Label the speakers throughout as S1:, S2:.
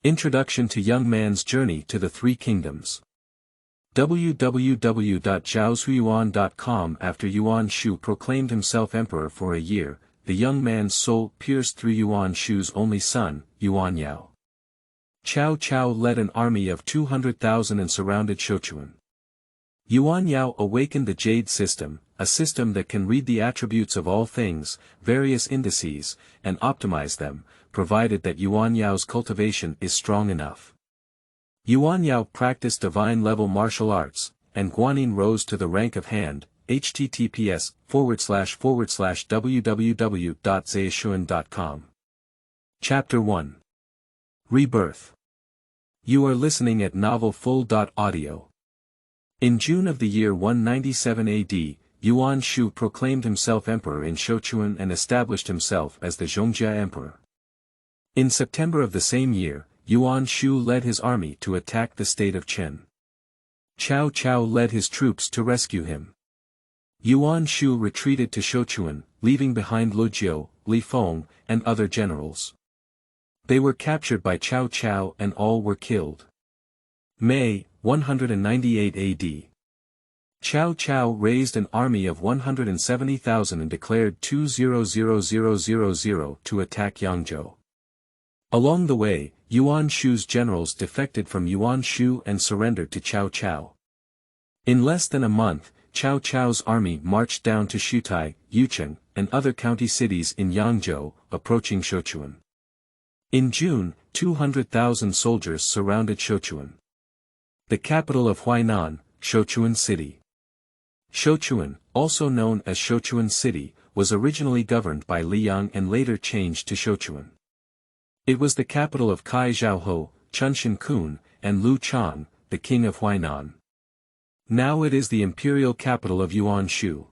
S1: Introduction to Young Man's Journey to the Three Kingdoms. www.zhaozuiyuan.com. After Yuan Shu proclaimed himself emperor for a year, the young man's soul pierced through Yuan Shu's only son, Yuan Yao. Cao Cao led an army of 200,000 and surrounded Sichuan. Yuan Yao awakened the Jade system, a system that can read the attributes of all things, various indices, and optimize them, provided that Yuan Yao's cultivation is strong enough. Yuan Yao practiced divine-level martial arts, and Guanyin rose to the rank of hand. https://www.zhaozuiyuan.com. Chapter 1. Rebirth. You are listening at novelfull.audio. In June of the year 197 AD, Yuan Shu proclaimed himself emperor in Sichuan and established himself as the Zhongjia emperor. In September of the same year, Yuan Shu led his army to attack the state of Chen. Cao Cao led his troops to rescue him. Yuan Shu retreated to Sichuan, leaving behind Lu Jiu, Li Feng, and other generals. They were captured by Cao Cao and all were killed. May, 198 AD. Cao Cao raised an army of 170,000 and declared 200000 to attack Yangzhou. Along the way, Yuan Shu's generals defected from Yuan Shu and surrendered to Cao Cao. In less than a month, Cao Cao's army marched down to Xutai, Yucheng, and other county cities in Yangzhou, approaching Sichuan. In June, 200,000 soldiers surrounded Sichuan. The capital of Huainan, Sichuan City. Sichuan, also known as Sichuan City, was originally governed by Liang and later changed to Sichuan. It was the capital of Kai Zhaoho, Chunshin Kun, and Lu Chang, the king of Huainan. Now it is the imperial capital of Yuan Shu.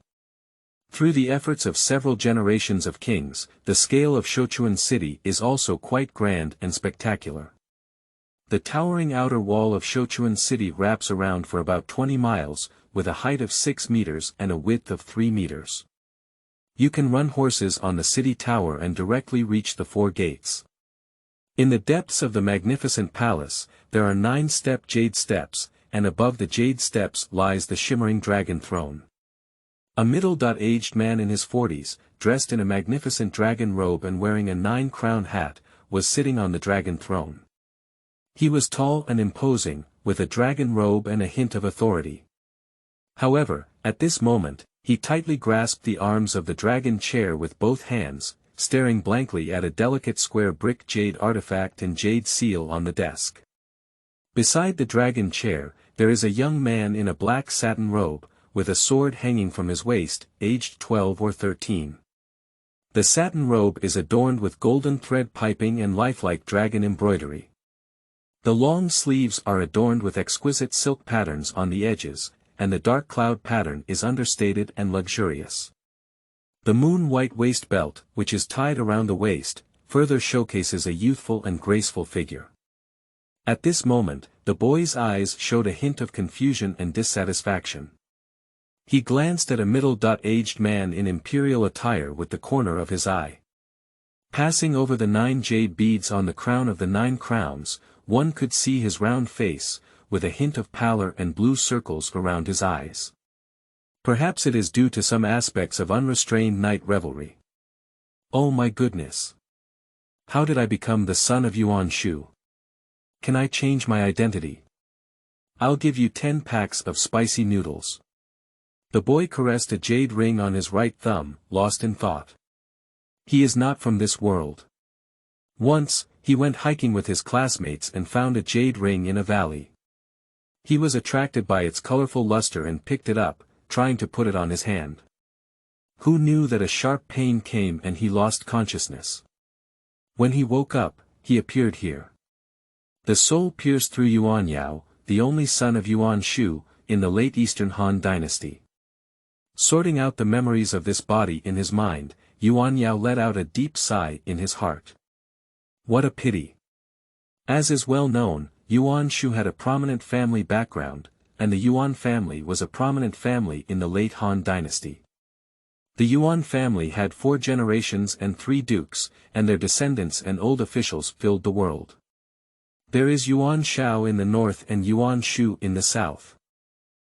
S1: Through the efforts of several generations of kings, the scale of Sichuan City is also quite grand and spectacular. The towering outer wall of Sichuan City wraps around for about 20 miles, with a height of 6 meters and a width of 3 meters. You can run horses on the city tower and directly reach the 4 gates. In the depths of the magnificent palace, there are 9-step jade steps, and above the jade steps lies the shimmering dragon throne. A middle-aged man in his 40s, dressed in a magnificent dragon robe and wearing a 9-crown hat, was sitting on the dragon throne. He was tall and imposing, with a dragon robe and a hint of authority. However, at this moment, he tightly grasped the arms of the dragon chair with both hands, staring blankly at a delicate square brick jade artifact and jade seal on the desk. Beside the dragon chair, there is a young man in a black satin robe, with a sword hanging from his waist, aged 12 or 13. The satin robe is adorned with golden thread piping and lifelike dragon embroidery. The long sleeves are adorned with exquisite silk patterns on the edges, and the dark cloud pattern is understated and luxurious. The moon-white waist belt, which is tied around the waist, further showcases a youthful and graceful figure. At this moment, the boy's eyes showed a hint of confusion and dissatisfaction. He glanced at a middle-aged man in imperial attire with the corner of his eye. Passing over the 9 jade beads on the crown of the 9 crowns, one could see his round face, with a hint of pallor and blue circles around his eyes. Perhaps it is due to some aspects of unrestrained night revelry. Oh my goodness! How did I become the son of Yuan Shu? Can I change my identity? I'll give you 10 packs of spicy noodles. The boy caressed a jade ring on his right thumb, lost in thought. He is not from this world. Once, he went hiking with his classmates and found a jade ring in a valley. He was attracted by its colorful luster and picked it up, trying to put it on his hand. Who knew that a sharp pain came and he lost consciousness? When he woke up, he appeared here. The soul pierced through Yuan Yao, the only son of Yuan Shu, in the late Eastern Han dynasty. Sorting out the memories of this body in his mind, Yuan Yao let out a deep sigh in his heart. What a pity. As is well known, Yuan Shu had a prominent family background, and the Yuan family was a prominent family in the late Han dynasty. The Yuan family had 4 generations and 3 dukes, and their descendants and old officials filled the world. There is Yuan Shao in the north and Yuan Shu in the south.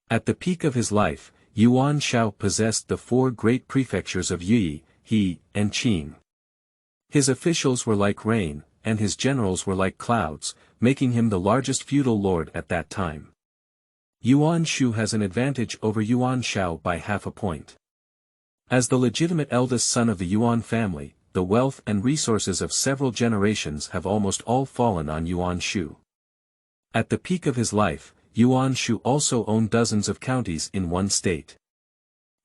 S1: At the peak of his life, Yuan Shao possessed the 4 great prefectures of Yi, He, and Qing. His officials were like rain, and his generals were like clouds, making him the largest feudal lord at that time. Yuan Shu has an advantage over Yuan Shao by half a point. As the legitimate eldest son of the Yuan family, the wealth and resources of several generations have almost all fallen on Yuan Shu. At the peak of his life, Yuan Shu also owned dozens of counties in one state.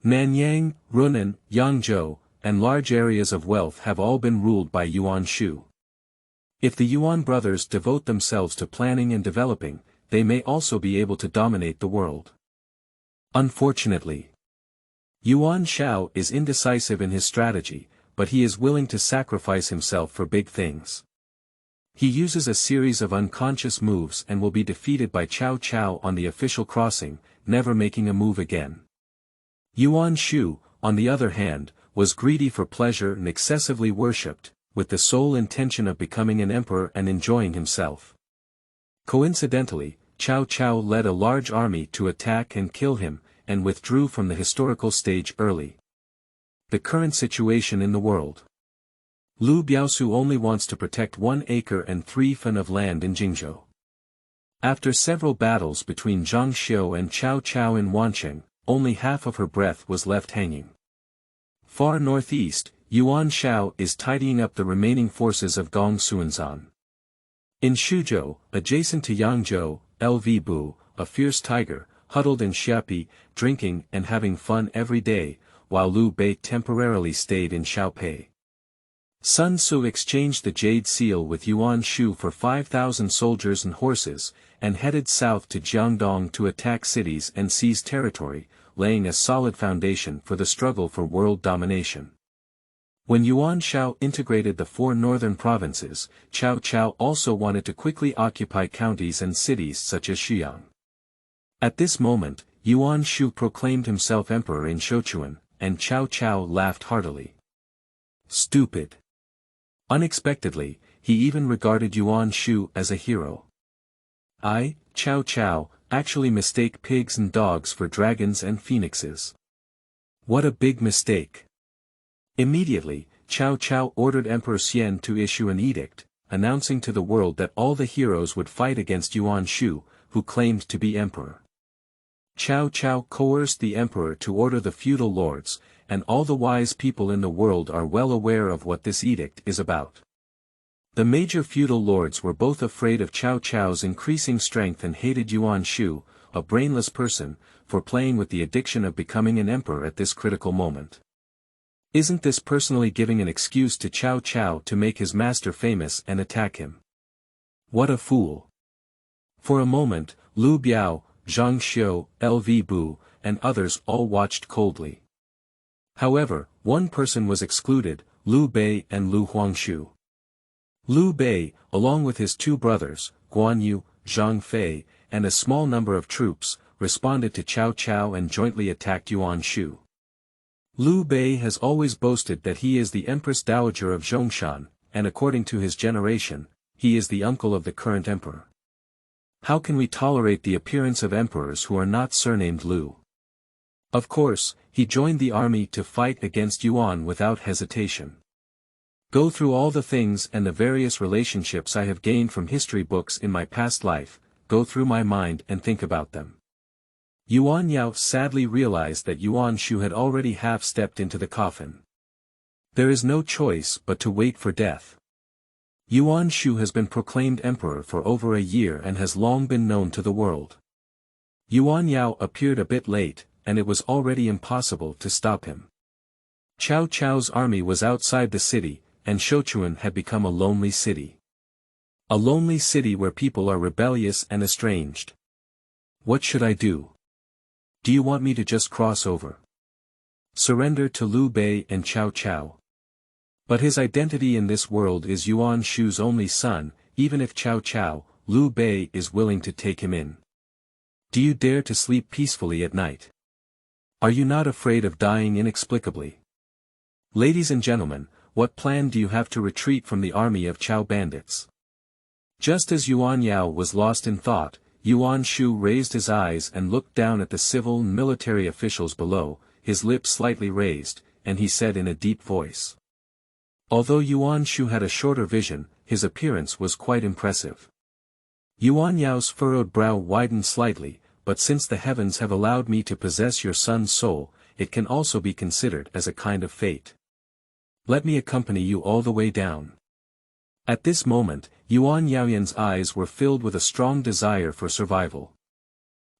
S1: Nanyang, Runan, Yangzhou, and large areas of wealth have all been ruled by Yuan Shu. If the Yuan brothers devote themselves to planning and developing, they may also be able to dominate the world. Unfortunately, Yuan Shao is indecisive in his strategy, but he is willing to sacrifice himself for big things. He uses a series of unconscious moves and will be defeated by Cao Cao on the official crossing, never making a move again. Yuan Shu, on the other hand, was greedy for pleasure and excessively worshipped, with the sole intention of becoming an emperor and enjoying himself. Coincidentally, Cao Cao led a large army to attack and kill him, and withdrew from the historical stage early. The current situation in the world. Lu Biaosu only wants to protect 1 acre and 3 fen of land in Jingzhou. After several battles between Zhang Xiu and Cao Cao in Wancheng, only half of her breath was left hanging. Far northeast, Yuan Shao is tidying up the remaining forces of Gong Xuanzan. In Shuzhou, adjacent to Yangzhou, Lv Bu, a fierce tiger, huddled in Xiapi, drinking and having fun every day, while Liu Bei temporarily stayed in Xiaopei. Sun Tzu exchanged the Jade Seal with Yuan Shu for 5,000 soldiers and horses, and headed south to Jiangdong to attack cities and seize territory, laying a solid foundation for the struggle for world domination. When Yuan Shao integrated the 4 northern provinces, Cao Cao also wanted to quickly occupy counties and cities such as Xuyang. At this moment, Yuan Shu proclaimed himself emperor in Sichuan, and Cao Cao laughed heartily. Stupid. Unexpectedly, he even regarded Yuan Shu as a hero. I, Cao Cao, actually mistake pigs and dogs for dragons and phoenixes. What a big mistake. Immediately, Cao Cao ordered Emperor Xian to issue an edict, announcing to the world that all the heroes would fight against Yuan Shu, who claimed to be emperor. Cao Cao coerced the emperor to order the feudal lords, and all the wise people in the world are well aware of what this edict is about. The major feudal lords were both afraid of Cao Cao's increasing strength and hated Yuan Shu, a brainless person, for playing with the addiction of becoming an emperor at this critical moment. Isn't this personally giving an excuse to Cao Cao to make his master famous and attack him? What a fool. For a moment, Liu Biao, Zhang Xiu, Lv Bu, and others all watched coldly. However, one person was excluded, Liu Bei and Liu Huangshu. Liu Bei, along with his 2 brothers, Guan Yu, Zhang Fei, and a small number of troops, responded to Cao Cao and jointly attacked Yuan Shu. Liu Bei has always boasted that he is the Empress Dowager of Zhongshan, and according to his generation, he is the uncle of the current emperor. How can we tolerate the appearance of emperors who are not surnamed Liu? Of course, he joined the army to fight against Yuan without hesitation. Go through all the things and the various relationships I have gained from history books in my past life, go through my mind and think about them. Yuan Yao sadly realized that Yuan Shu had already half-stepped into the coffin. There is no choice but to wait for death. Yuan Shu has been proclaimed emperor for over a year and has long been known to the world. Yuan Yao appeared a bit late, and it was already impossible to stop him. Cao Cao's army was outside the city, and Sichuan had become a lonely city. A lonely city where people are rebellious and estranged. What should I do? Do you want me to just cross over? Surrender to Liu Bei and Cao Cao? But his identity in this world is Yuan Shu's only son, even if Cao Cao, Liu Bei is willing to take him in. Do you dare to sleep peacefully at night? Are you not afraid of dying inexplicably? Ladies and gentlemen, what plan do you have to retreat from the army of Cao bandits? Just as Yuan Yao was lost in thought, Yuan Shu raised his eyes and looked down at the civil and military officials below, his lips slightly raised, and he said in a deep voice. Although Yuan Shu had a shorter vision, his appearance was quite impressive. Yuan Yao's furrowed brow widened slightly, but since the heavens have allowed me to possess your son's soul, it can also be considered as a kind of fate. Let me accompany you all the way down. At this moment, Yuan Yaoyan's eyes were filled with a strong desire for survival.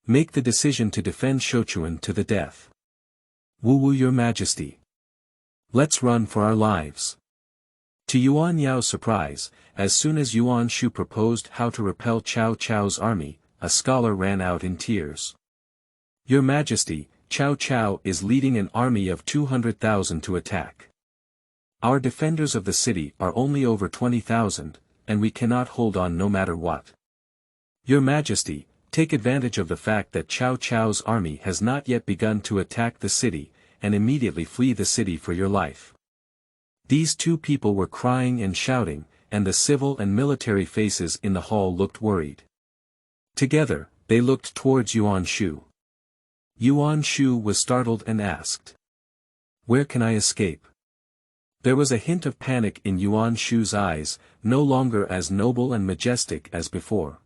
S1: Make the decision to defend Shouchuan to the death. Wu your majesty. Let's run for our lives. To Yuan Yao's surprise, as soon as Yuan Shu proposed how to repel Cao Cao's army, a scholar ran out in tears. Your majesty, Cao Cao is leading an army of 200,000 to attack. Our defenders of the city are only over 20,000, and we cannot hold on no matter what. Your majesty, take advantage of the fact that Cao Cao's army has not yet begun to attack the city, and immediately flee the city for your life. These two people were crying and shouting, and the civil and military faces in the hall looked worried. Together, they looked towards Yuan Shu. Yuan Shu was startled and asked. Where can I escape? There was a hint of panic in Yuan Shu's eyes, no longer as noble and majestic as before.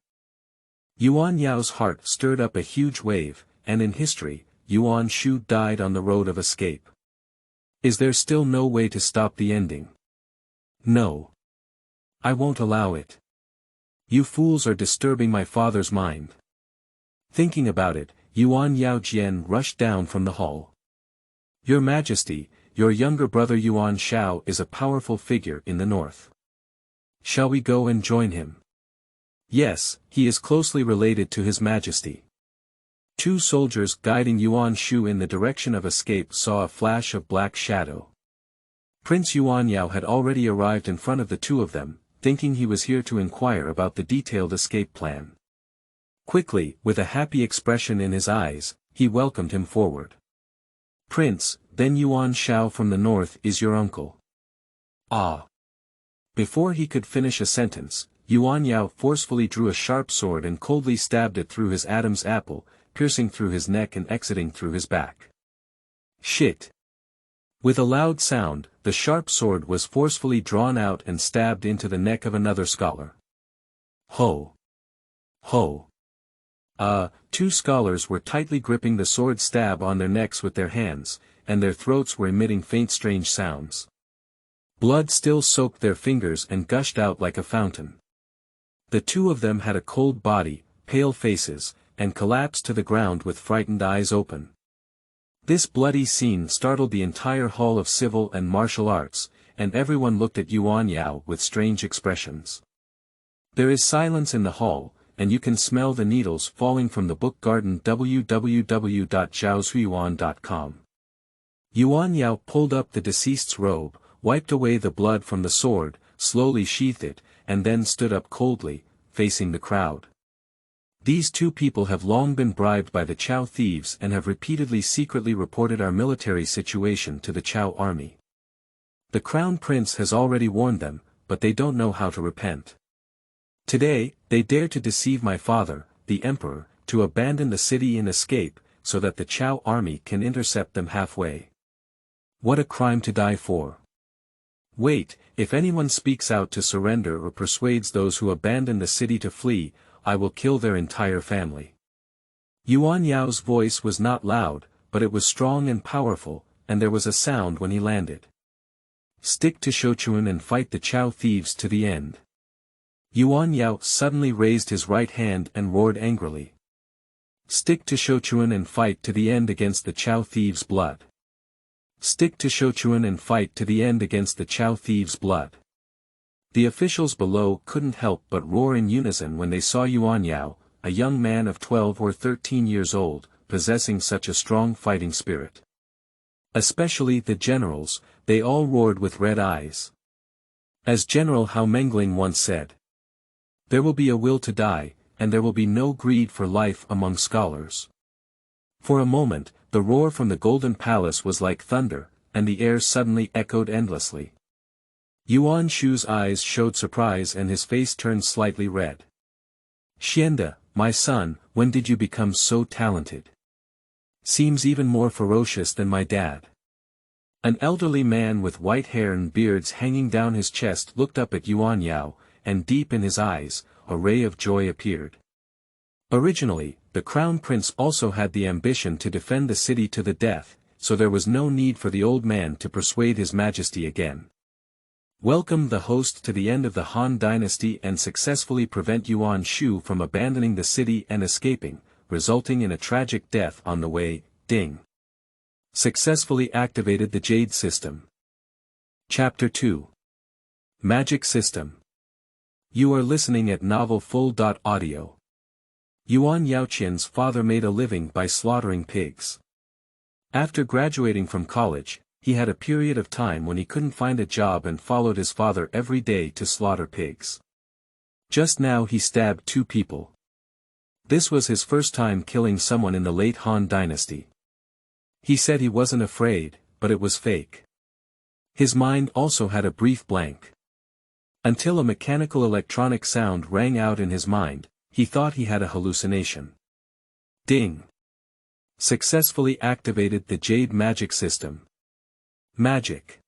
S1: Yuan Yao's heart stirred up a huge wave, and in history, Yuan Shu died on the road of escape. Is there still no way to stop the ending? No. I won't allow it. You fools are disturbing my father's mind. Thinking about it, Yuan Yao Jian rushed down from the hall. Your Majesty, your younger brother Yuan Shao is a powerful figure in the north. Shall we go and join him? Yes, he is closely related to His Majesty. Two soldiers guiding Yuan Shu in the direction of escape saw a flash of black shadow. Prince Yuan Yao had already arrived in front of the two of them, thinking he was here to inquire about the detailed escape plan. Quickly, with a happy expression in his eyes, he welcomed him forward. Prince, then Yuan Shao from the north is your uncle. Ah. Before he could finish a sentence, Yuan Yao forcefully drew a sharp sword and coldly stabbed it through his Adam's apple, piercing through his neck and exiting through his back. Shit. With a loud sound, the sharp sword was forcefully drawn out and stabbed into the neck of another scholar. Ho. Ho. Two scholars were tightly gripping the sword stab on their necks with their hands, and their throats were emitting faint strange sounds. Blood still soaked their fingers and gushed out like a fountain. The two of them had a cold body, pale faces, and collapsed to the ground with frightened eyes open. This bloody scene startled the entire hall of civil and martial arts, and everyone looked at Yuan Yao with strange expressions. There is silence in the hall, and you can smell the needles falling from the book garden www.zhaozuiyuan.com. Yuan Yao pulled up the deceased's robe, wiped away the blood from the sword, slowly sheathed it, and then stood up coldly, facing the crowd. These two people have long been bribed by the Chao thieves and have repeatedly secretly reported our military situation to the Chao army. The Crown Prince has already warned them, but they don't know how to repent. Today, they dare to deceive my father, the Emperor, to abandon the city and escape, so that the Chao army can intercept them halfway. What a crime to die for. Wait, if anyone speaks out to surrender or persuades those who abandon the city to flee, I will kill their entire family. Yuan Yao's voice was not loud, but it was strong and powerful, and there was a sound when he landed. Stick to Shouchuan and fight the Chao thieves to the end. Yuan Yao suddenly raised his right hand and roared angrily. Stick to Shouchuan and fight to the end against the Chao thieves' blood. Stick to Shouchuan and fight to the end against the Chao thieves' blood. The officials below couldn't help but roar in unison when they saw Yuan Yao, a young man of 12 or 13 years old, possessing such a strong fighting spirit. Especially the generals, they all roared with red eyes. As General Hao Mengling once said, there will be a will to die, and there will be no greed for life among scholars. For a moment, the roar from the Golden Palace was like thunder, and the air suddenly echoed endlessly. Yuan Shu's eyes showed surprise and his face turned slightly red. Xianda, my son, when did you become so talented? Seems even more ferocious than my dad. An elderly man with white hair and beards hanging down his chest looked up at Yuan Yao, and deep in his eyes, a ray of joy appeared. Originally, the crown prince also had the ambition to defend the city to the death, so there was no need for the old man to persuade his majesty again. Welcome the host to the end of the Han dynasty and successfully prevent Yuan Shu from abandoning the city and escaping, resulting in a tragic death on the way. Ding. Successfully activated the Jade System. Chapter 2. Magic System. You are listening at novelfull.audio. Yuan Yaoqian's father made a living by slaughtering pigs. After graduating from college, he had a period of time when he couldn't find a job and followed his father every day to slaughter pigs. Just now he stabbed 2 people. This was his first time killing someone in the late Han dynasty. He said he wasn't afraid, but it was fake. His mind also had a brief blank. Until a mechanical electronic sound rang out in his mind, he thought he had a hallucination. Ding. Successfully activated the Jade Magic System. Magic.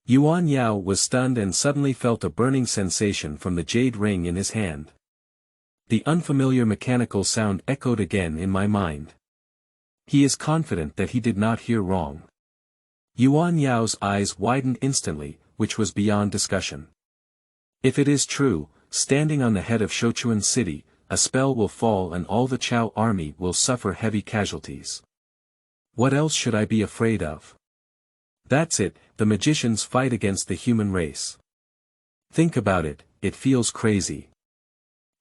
S1: Yuan Yao was stunned and suddenly felt a burning sensation from the jade ring in his hand. The unfamiliar mechanical sound echoed again in my mind. He is confident that he did not hear wrong. Yuan Yao's eyes widened instantly, which was beyond discussion. If it is true, standing on the head of Shochuan city, a spell will fall and all the Chao army will suffer heavy casualties. What else should I be afraid of? That's it, the magicians fight against the human race. Think about it, it feels crazy.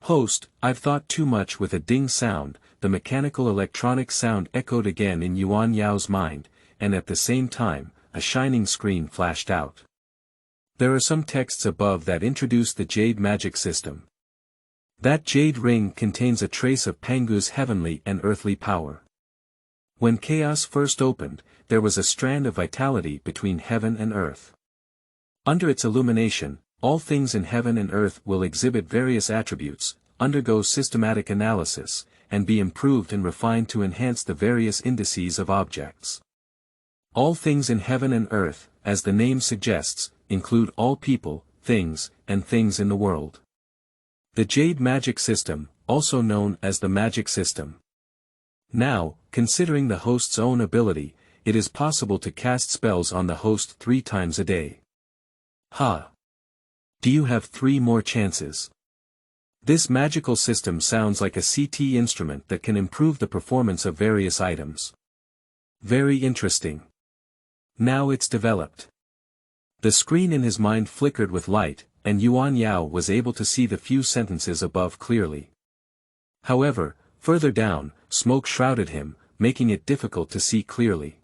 S1: Host, I've thought too much. With a ding sound, the mechanical electronic sound echoed again in Yuan Yao's mind, and at the same time, a shining screen flashed out. There are some texts above that introduce the Jade Magic System. That jade ring contains a trace of Pangu's heavenly and earthly power. When chaos first opened, there was a strand of vitality between heaven and earth. Under its illumination, all things in heaven and earth will exhibit various attributes, undergo systematic analysis, and be improved and refined to enhance the various indices of objects. All things in heaven and earth, as the name suggests, include all people, things, and things in the world. The Jade Magic System, also known as the Magic System. Now, considering the host's own ability, it is possible to cast spells on the host 3 times a day. Ha! Do you have 3 more chances? This magical system sounds like a CT instrument that can improve the performance of various items. Very interesting. Now it's developed. The screen in his mind flickered with light, and Yuan Yao was able to see the few sentences above clearly. However, further down, smoke shrouded him, making it difficult to see clearly.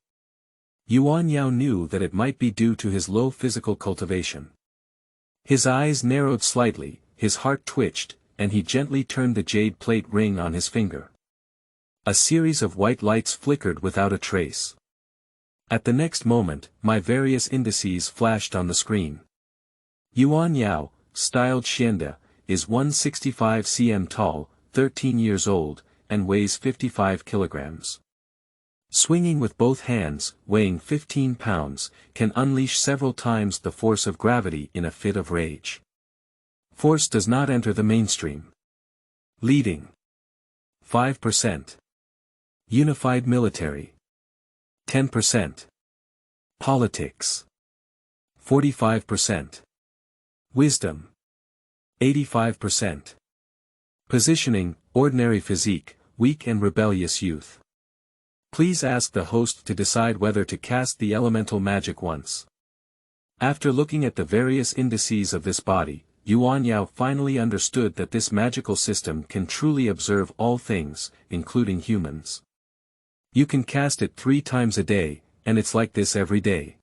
S1: Yuan Yao knew that it might be due to his low physical cultivation. His eyes narrowed slightly, his heart twitched, and he gently turned the jade plate ring on his finger. A series of white lights flickered without a trace. At the next moment, my various indices flashed on the screen. Yuan Yao, styled Xianda, is 165 cm tall, 13 years old, and weighs 55 kilograms. Swinging with both hands, weighing 15 pounds, can unleash several times the force of gravity in a fit of rage. Force does not enter the mainstream. Leading. 5%. Unified military. 10%. Politics. 45%. Wisdom. 85%. Positioning, ordinary physique, weak and rebellious youth. Please ask the host to decide whether to cast the elemental magic once. After looking at the various indices of this body, Yuan Yao finally understood that this magical system can truly observe all things, including humans. You can cast it 3 times a day, and it's like this every day.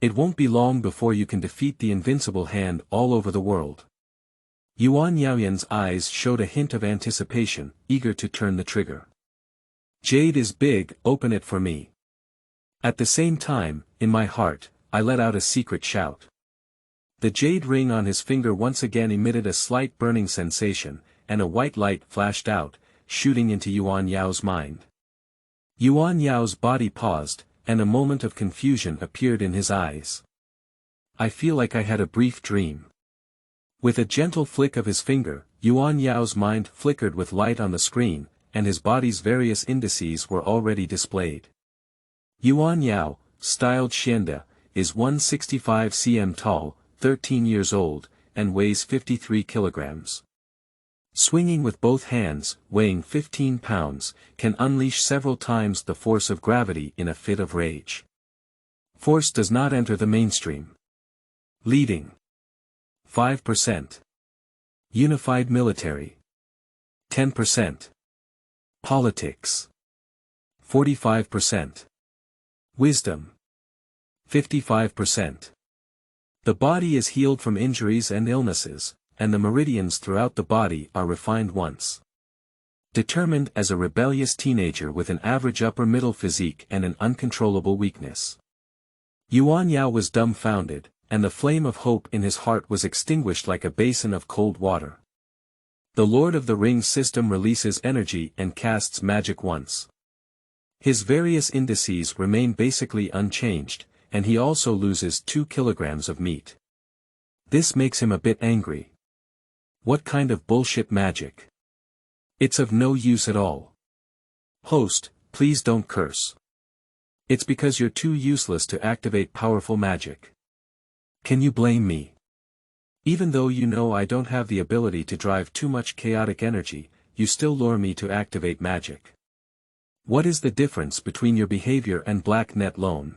S1: It won't be long before you can defeat the invincible hand all over the world. Yuan Yaoyan's eyes showed a hint of anticipation, eager to turn the trigger. Jade is big, open it for me. At the same time, in my heart, I let out a secret shout. The jade ring on his finger once again emitted a slight burning sensation, and a white light flashed out, shooting into Yuan Yao's mind. Yuan Yao's body paused, and a moment of confusion appeared in his eyes. I feel like I had a brief dream. With a gentle flick of his finger, Yuan Yao's mind flickered with light on the screen, and his body's various indices were already displayed. Yuan Yao, styled Xianda, is 165 cm tall, 13 years old, and weighs 53 kilograms. Swinging with both hands, weighing 15 pounds, can unleash several times the force of gravity in a fit of rage. Force does not enter the mainstream. Leading 5%. Unified military 10%. Politics 45%. Wisdom 55%. The body is healed from injuries and illnesses, and the meridians throughout the body are refined once. Determined as a rebellious teenager with an average upper-middle physique and an uncontrollable weakness. Yuan Yao was dumbfounded, and the flame of hope in his heart was extinguished like a basin of cold water. The Lord of the Rings system releases energy and casts magic once. His various indices remain basically unchanged, and he also loses 2 kilograms of meat. This makes him a bit angry. What kind of bullshit magic? It's of no use at all. Host, please don't curse. It's because you're too useless to activate powerful magic. Can you blame me? Even though you know I don't have the ability to drive too much chaotic energy, you still lure me to activate magic. What is the difference between your behavior and Black Net Loan?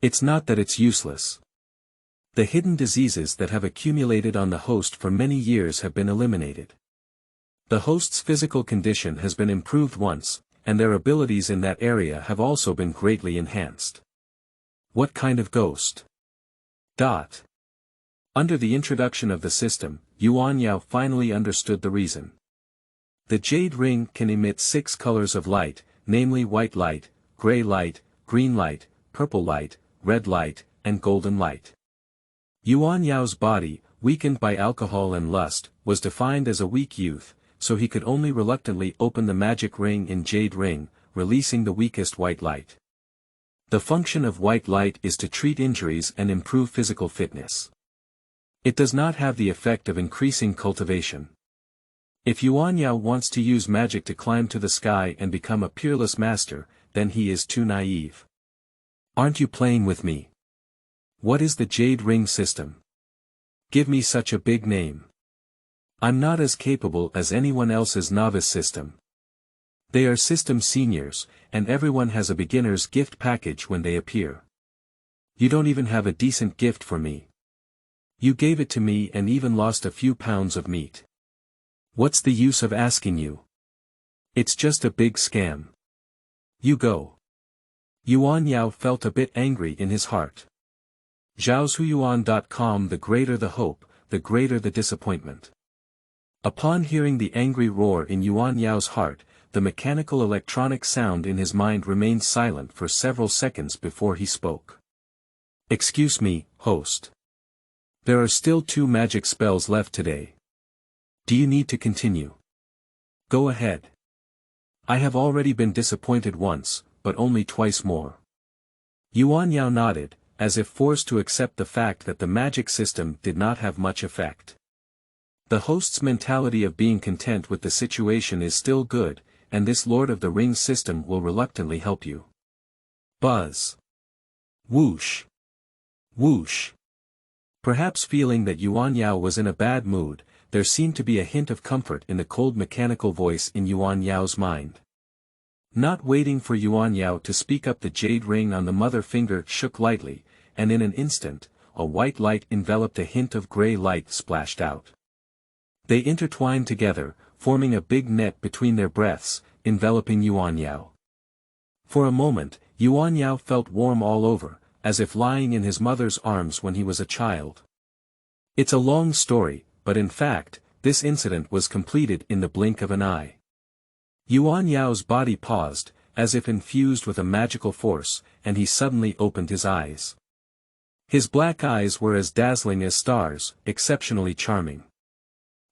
S1: It's not that it's useless. The hidden diseases that have accumulated on the host for many years have been eliminated. The host's physical condition has been improved once, and their abilities in that area have also been greatly enhanced. What kind of ghost? Under the introduction of the system, Yuan Yao finally understood the reason. The jade ring can emit 6 colors of light, namely white light, gray light, green light, purple light, red light, and golden light. Yuan Yao's body, weakened by alcohol and lust, was defined as a weak youth, so he could only reluctantly open the magic ring in jade ring, releasing the weakest white light. The function of white light is to treat injuries and improve physical fitness. It does not have the effect of increasing cultivation. If Yuan Yao wants to use magic to climb to the sky and become a peerless master, then he is too naive. Aren't you playing with me? What is the jade ring system? Give me such a big name. I'm not as capable as anyone else's novice system. They are system seniors, and everyone has a beginner's gift package when they appear. You don't even have a decent gift for me. You gave it to me and even lost a few pounds of meat. What's the use of asking you? It's just a big scam. You go. Yuan Yao felt a bit angry in his heart. Zhaoshuyuan.com. The greater the hope, the greater the disappointment. Upon hearing the angry roar in Yuan Yao's heart, the mechanical electronic sound in his mind remained silent for several seconds before he spoke. Excuse me, host. There are still 2 magic spells left today. Do you need to continue? Go ahead. I have already been disappointed once, but only twice more. Yuan Yao nodded, as if forced to accept the fact that the magic system did not have much effect. The host's mentality of being content with the situation is still good, and this Lord of the Rings system will reluctantly help you. Buzz. Whoosh. Whoosh. Perhaps feeling that Yuan Yao was in a bad mood, there seemed to be a hint of comfort in the cold mechanical voice in Yuan Yao's mind. Not waiting for Yuan Yao to speak up, the jade ring on the mother finger shook lightly, and in an instant, a white light enveloped a hint of gray light splashed out. They intertwined together, forming a big net between their breaths, enveloping Yuan Yao. For a moment, Yuan Yao felt warm all over, as if lying in his mother's arms when he was a child. It's a long story, but in fact, this incident was completed in the blink of an eye. Yuan Yao's body paused, as if infused with a magical force, and he suddenly opened his eyes. His black eyes were as dazzling as stars, exceptionally charming.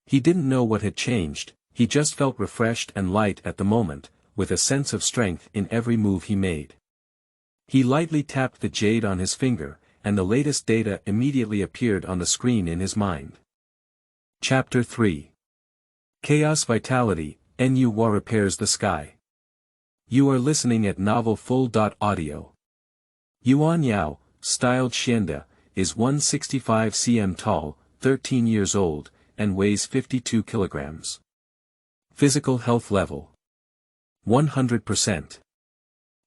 S1: He didn't know what had changed, he just felt refreshed and light at the moment, with a sense of strength in every move he made. He lightly tapped the jade on his finger, and the latest data immediately appeared on the screen in his mind. Chapter 3. Chaos Vitality, Nu Wa Repairs the Sky. You are listening at Novel Full. Audio. Yuan Yao, styled Xianda, is 165 cm tall, 13 years old, and weighs 52 kilograms. Physical health level 100%.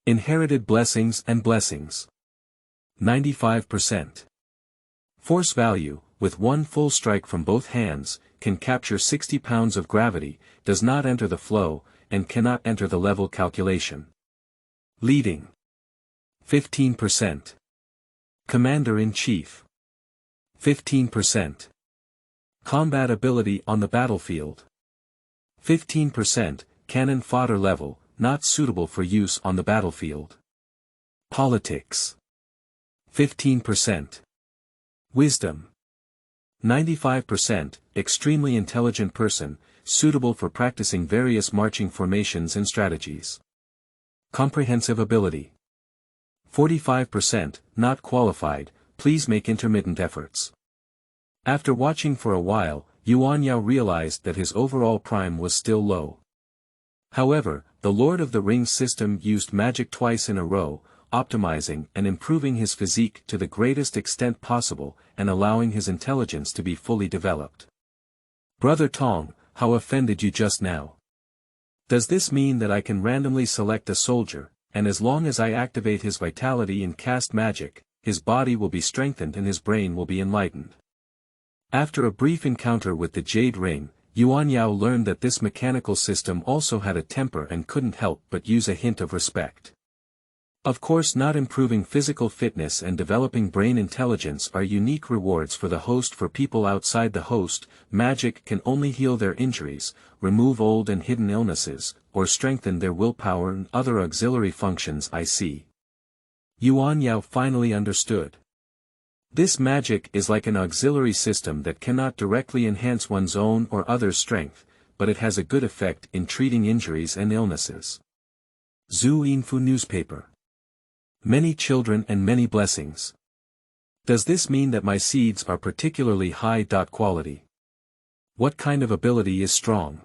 S1: Inherited blessings and blessings 95%. Force value, with one full strike from both hands, can capture 60 pounds of gravity, does not enter the flow, and cannot enter the level calculation. Leading 15%. Commander-in-Chief 15%. Combat ability on the battlefield 15%, cannon fodder level, not suitable for use on the battlefield. Politics 15%. Wisdom 95%, extremely intelligent person, suitable for practicing various marching formations and strategies. Comprehensive ability 45%, not qualified, please make intermittent efforts. After watching for a while, Yuan Yao realized that his overall prime was still low. However, the Lord of the Rings system used magic twice in a row, optimizing and improving his physique to the greatest extent possible, and allowing his intelligence to be fully developed. Brother Tong, how offended you just now? Does this mean that I can randomly select a soldier, and as long as I activate his vitality and cast magic, his body will be strengthened and his brain will be enlightened? After a brief encounter with the Jade Ring, Yuan Yao learned that this mechanical system also had a temper and couldn't help but use a hint of respect. Of course, not improving physical fitness and developing brain intelligence are unique rewards for the host. For people outside the host, magic can only heal their injuries, remove old and hidden illnesses, or strengthen their willpower and other auxiliary functions. I see. Yuan Yao finally understood. This magic is like an auxiliary system that cannot directly enhance one's own or others' strength, but it has a good effect in treating injuries and illnesses. Zhu Yinfu newspaper. Many children and many blessings. Does this mean that my seeds are particularly high? Quality. What kind of ability is strong?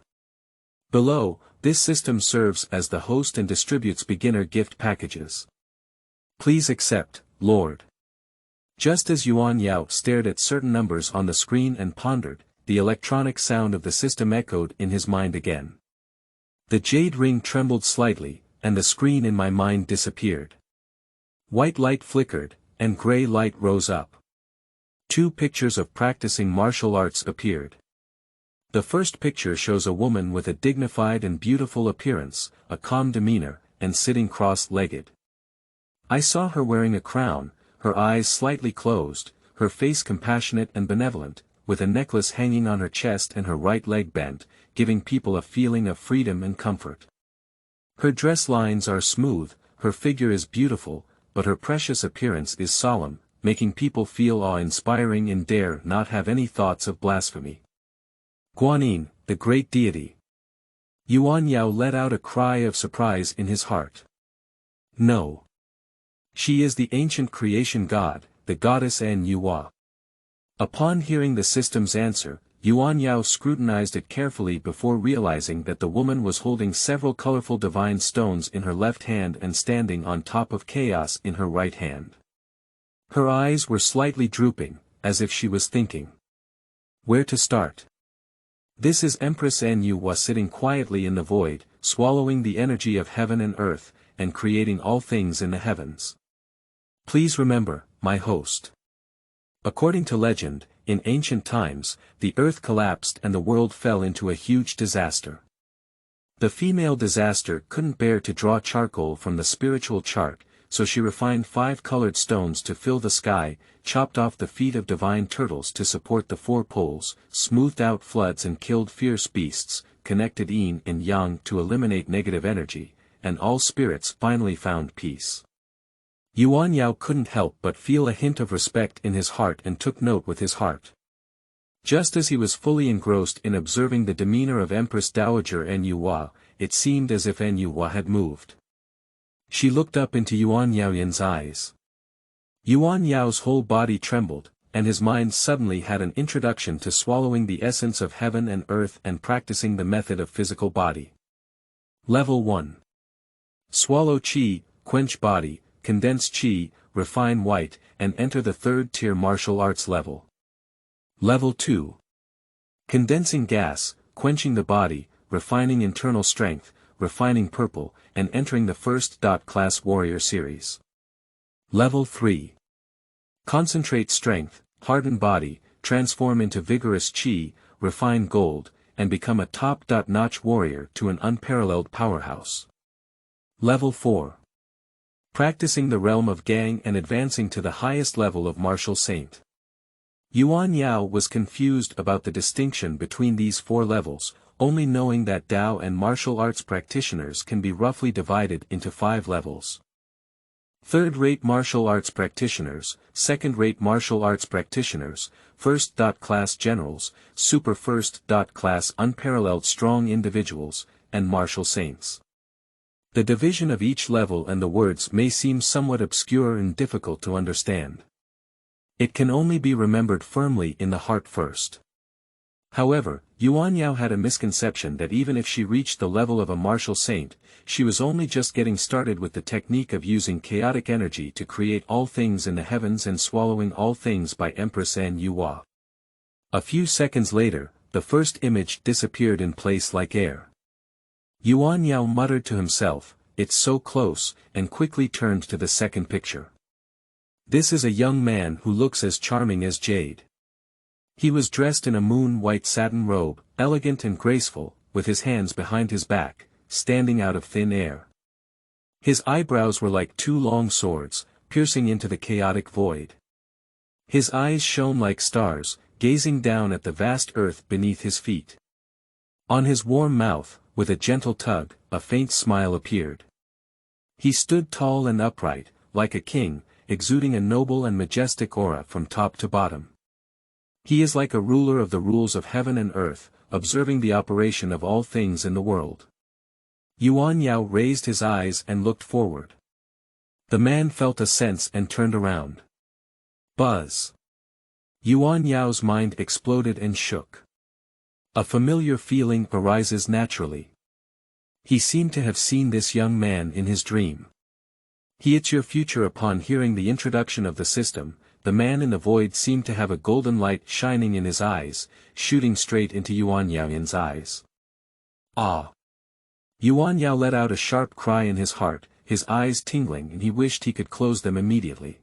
S1: Below, this system serves as the host and distributes beginner gift packages. Please accept, Lord. Just as Yuan Yao stared at certain numbers on the screen and pondered, the electronic sound of the system echoed in his mind again. The jade ring trembled slightly, and the screen in my mind disappeared. White light flickered, and gray light rose up. 2 pictures of practicing martial arts appeared. The first picture shows a woman with a dignified and beautiful appearance, a calm demeanor, and sitting cross-legged. I saw her wearing a crown, her eyes slightly closed, her face compassionate and benevolent, with a necklace hanging on her chest and her right leg bent, giving people a feeling of freedom and comfort. Her dress lines are smooth, her figure is beautiful, but her precious appearance is solemn, making people feel awe-inspiring and dare not have any thoughts of blasphemy. Guanyin, the great deity. Yuan Yao let out a cry of surprise in his heart. No. She is the ancient creation god, the goddess Nu Wa. Upon hearing the system's answer, Yuan Yao scrutinized it carefully before realizing that the woman was holding several colorful divine stones in her left hand and standing on top of chaos in her right hand. Her eyes were slightly drooping, as if she was thinking. Where to start? This is Empress Nu Wa sitting quietly in the void, swallowing the energy of heaven and earth, and creating all things in the heavens. Please remember, my host. According to legend, in ancient times, the earth collapsed and the world fell into a huge disaster. The female disaster couldn't bear to draw charcoal from the spiritual chart, so she refined 5 colored stones to fill the sky, chopped off the feet of divine turtles to support the 4 poles, smoothed out floods and killed fierce beasts, connected yin and yang to eliminate negative energy, and all spirits finally found peace. Yuan Yao couldn't help but feel a hint of respect in his heart and took note with his heart. Just as he was fully engrossed in observing the demeanor of Empress Dowager Nyua, it seemed as if Nyua had moved. She looked up into Yuan Yaoyan's eyes. Yuan Yao's whole body trembled, and his mind suddenly had an introduction to swallowing the essence of heaven and earth and practicing the method of physical body. Level 1. Swallow Qi, quench body, condense Qi, refine white, and enter the third tier martial arts level. Level 2. Condensing gas, quenching the body, refining internal strength, refining purple, and entering the first class warrior series. Level 3. Concentrate strength, harden body, transform into vigorous Qi, refine gold, and become a top-notch warrior to an unparalleled powerhouse. Level 4. Practicing the realm of Gang and advancing to the highest level of martial saint. Yuan Yao was confused about the distinction between these 4 levels, only knowing that Dao and martial arts practitioners can be roughly divided into 5 levels. Third-rate martial arts practitioners, second-rate martial arts practitioners, first-class generals, super first-class unparalleled strong individuals, and martial saints. The division of each level and the words may seem somewhat obscure and difficult to understand. It can only be remembered firmly in the heart first. However, Yuan Yao had a misconception that even if she reached the level of a martial saint, she was only just getting started with the technique of using chaotic energy to create all things in the heavens and swallowing all things by Empress Nyua. A few seconds later, the first image disappeared in place like air. Yuan Yao muttered to himself, "It's so close," and quickly turned to the second picture. This is a young man who looks as charming as jade. He was dressed in a moon-white satin robe, elegant and graceful, with his hands behind his back, standing out of thin air. His eyebrows were like 2 long swords, piercing into the chaotic void. His eyes shone like stars, gazing down at the vast earth beneath his feet. On his warm mouth, with a gentle tug, a faint smile appeared. He stood tall and upright, like a king, exuding a noble and majestic aura from top to bottom. He is like a ruler of the rules of heaven and earth, observing the operation of all things in the world. Yuan Yao raised his eyes and looked forward. The man felt a sense and turned around. Buzz! Yuan Yao's mind exploded and shook. A familiar feeling arises naturally. He seemed to have seen this young man in his dream. It's your future. Upon hearing the introduction of the system, the man in the void seemed to have a golden light shining in his eyes, shooting straight into Yuan Yaoyan's eyes. Ah! Yuan Yao let out a sharp cry in his heart, his eyes tingling, and he wished he could close them immediately.